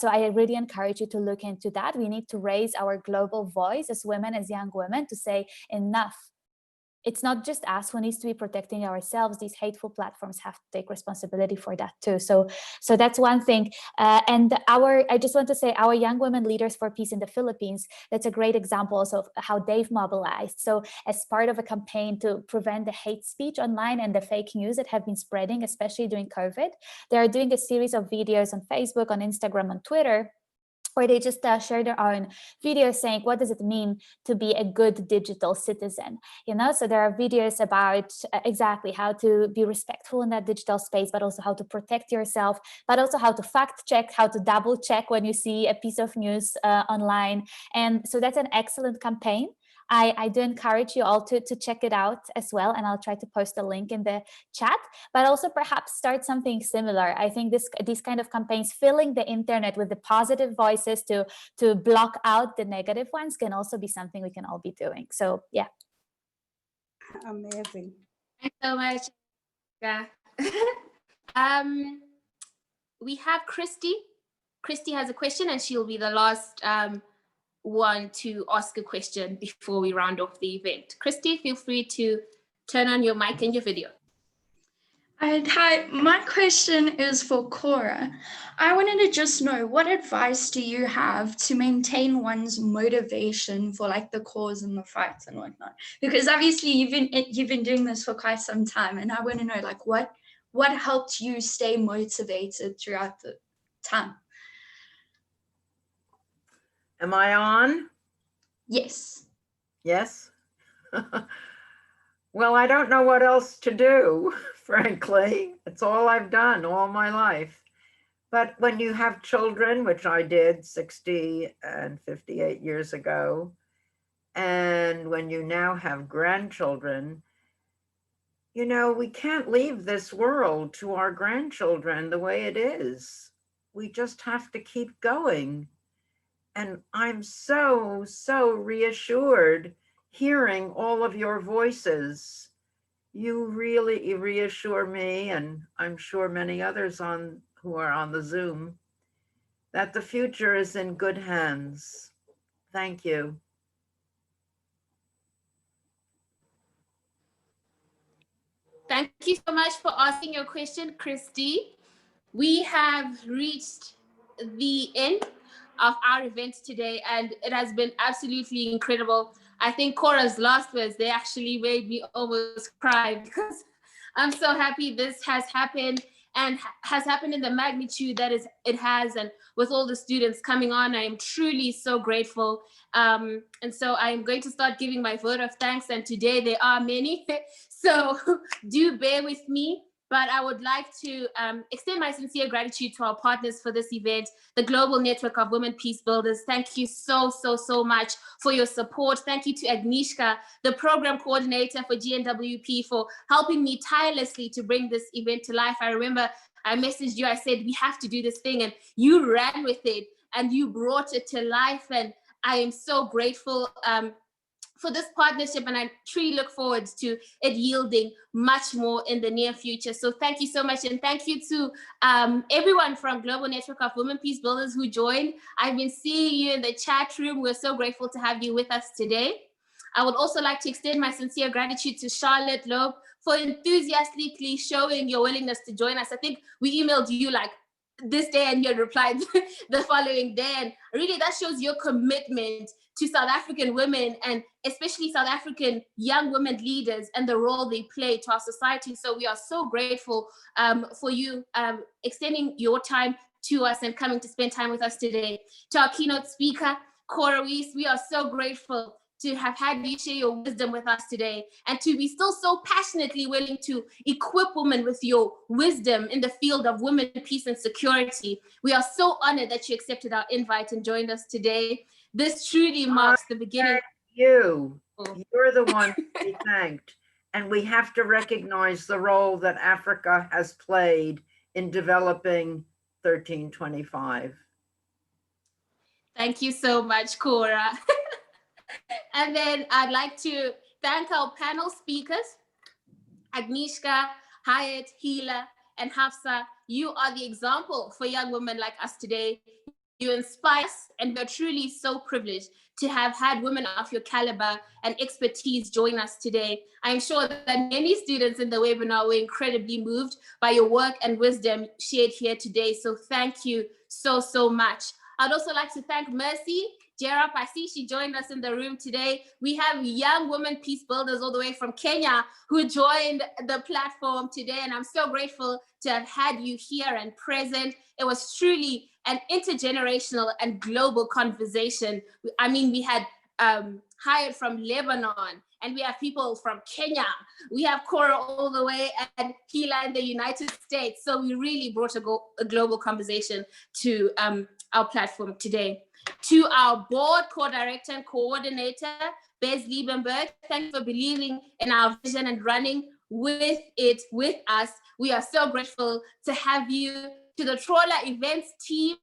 So I really encourage you to look into that. We need to raise our global voice as women, as young women, to say enough. It's not just us who needs to be protecting ourselves. These hateful platforms have to take responsibility for that too. So that's one thing. And I just want to say, our Young Women Leaders for Peace in the Philippines, that's a great example of how they've mobilized. So as part of a campaign to prevent the hate speech online and the fake news that have been spreading, especially during COVID, they are doing a series of videos on Facebook, on Instagram, on Twitter, where they just share their own videos saying, what does it mean to be a good digital citizen? You know, so there are videos about exactly how to be respectful in that digital space, but also how to protect yourself, but also how to fact check, how to double check when you see a piece of news online. And so that's an excellent campaign. I do encourage you all to check it out as well, and I'll try to post a link in the chat, but also perhaps start something similar. I think these kind of campaigns, filling the internet with the positive voices to block out the negative ones, can also be something we can all be doing. So yeah. Amazing. Thanks so much. Yeah. We have Christy. Christy has a question, and she'll be the last one to ask a question before we round off the event. Christy, feel free to turn on your mic and your video. Hi, my question is for Cora. I wanted to just know, what advice do you have to maintain one's motivation for like the cause and the fights and whatnot? Because obviously you've been doing this for quite some time, and I want to know like what helped you stay motivated throughout the time? Am I on? Yes. Yes? Well, I don't know what else to do, frankly. It's all I've done all my life. But when you have children, which I did 60 and 58 years ago, and when you now have grandchildren, you know, we can't leave this world to our grandchildren the way it is. We just have to keep going. And I'm so reassured hearing all of your voices. You really reassure me, and I'm sure many others who are on the Zoom, that the future is in good hands. Thank you. Thank you so much for asking your question, Christy. We have reached the end of our event today, and it has been absolutely incredible. I think Cora's last words, they actually made me almost cry, because I'm so happy this has happened. and has happened in the magnitude that it has, and with all the students coming on, I am truly so grateful. And so I am going to start giving my vote of thanks, and today there are many, so do bear with me. But I would like to extend my sincere gratitude to our partners for this event, the Global Network of Women Peacebuilders. Thank you so much for your support. Thank you to Agnieszka, the program coordinator for GNWP, for helping me tirelessly to bring this event to life. I remember I messaged you, I said, we have to do this thing, and you ran with it and you brought it to life. And I am so grateful for this partnership, and I truly look forward to it yielding much more in the near future. So thank you so much, and thank you to everyone from Global Network of Women Peacebuilders who joined. I've been seeing you in the chat room. We're so grateful to have you with us today. I would also like to extend my sincere gratitude to Charlotte, Lobe, for enthusiastically showing your willingness to join us. I think we emailed you like this day and you replied the following day, and really that shows your commitment to South African women, and especially South African young women leaders, and the role they play to our society. So we are so grateful for you extending your time to us and coming to spend time with us today. To our keynote speaker, Cora Weiss, we are so grateful to have had you share your wisdom with us today, and to be still so passionately willing to equip women with your wisdom in the field of women, peace, and security. We are so honored that you accepted our invite and joined us today. This truly marks the beginning. Thank you. You're the one to be thanked. And we have to recognize the role that Africa has played in developing 1325. Thank you so much, Cora. And then I'd like to thank our panel speakers, Agnieszka, Hyatt, Hila, and Hafsa. You are the example for young women like us today. You inspire us, and we're truly so privileged to have had women of your caliber and expertise join us today. I'm sure that many students in the webinar were incredibly moved by your work and wisdom shared here today. So thank you so much. I'd also like to thank Mercy Jerap. I see she joined us in the room today. We have young women peace builders all the way from Kenya who joined the platform today, and I'm so grateful to have had you here and present. It was truly an intergenerational and global conversation. I mean, we had hired from Lebanon, and we have people from Kenya. We have Cora all the way, and Hila in the United States. So we really brought a global conversation to our platform today. To our board co-director and coordinator, Bez Liebenberg, thanks for believing in our vision and running with it with us. We are so grateful to have you. To the TRWLA events team,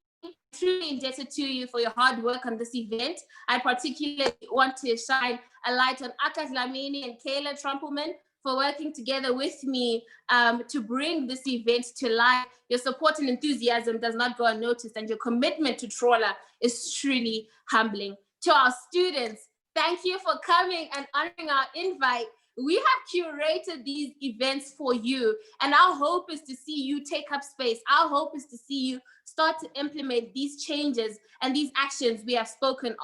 truly indebted to you for your hard work on this event. I particularly want to shine a light on Akas Lamini and Kayla Trumpelman for working together with me to bring this event to life. Your support and enthusiasm does not go unnoticed, and your commitment to TRWLA is truly humbling. To our students, thank you for coming and honoring our invite. We have curated these events for you, and our hope is to see you take up space. Our hope is to see you start to implement these changes and these actions we have spoken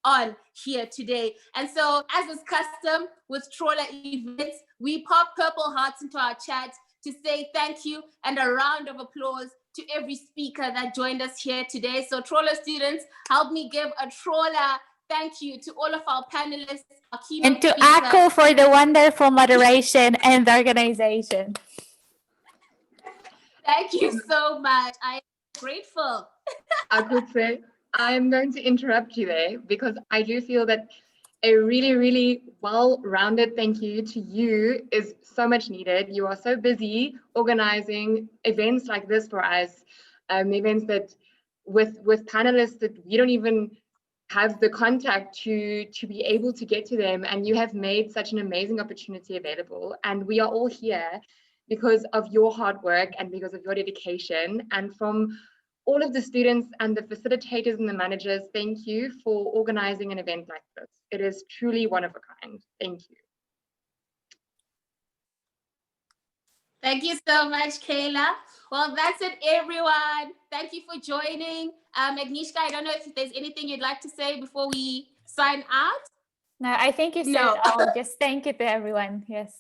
on here today. And so, as is custom with TRWLA events, we pop purple hearts into our chat to say thank you, and a round of applause to every speaker that joined us here today. So TRWLA students, help me give a TRWLA thank you to all of our panelists, our keynote and to speakers. Ako for the wonderful moderation and the organization. Thank you so much. I am grateful. I could say, I'm going to interrupt you there because I do feel that a really well-rounded thank you to you is so much needed. You are so busy organizing events like this for us, events that with panelists that we don't even have the contact to be able to get to them, and you have made such an amazing opportunity available, and we are all here because of your hard work and because of your dedication. And from all of the students and the facilitators and the managers, thank you for organizing an event like this. It is truly one of a kind. Thank you. Thank you so much, Kayla. Well, that's it, everyone. Thank you for joining. Agnieszka, I don't know if there's anything you'd like to say before we sign out. No, I think you said No. I'll just thank you to everyone. Yes.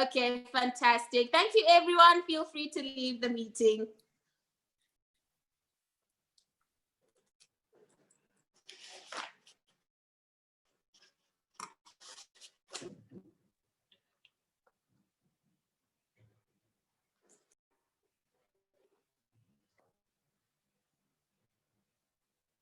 Okay, fantastic. Thank you, everyone. Feel free to leave the meeting.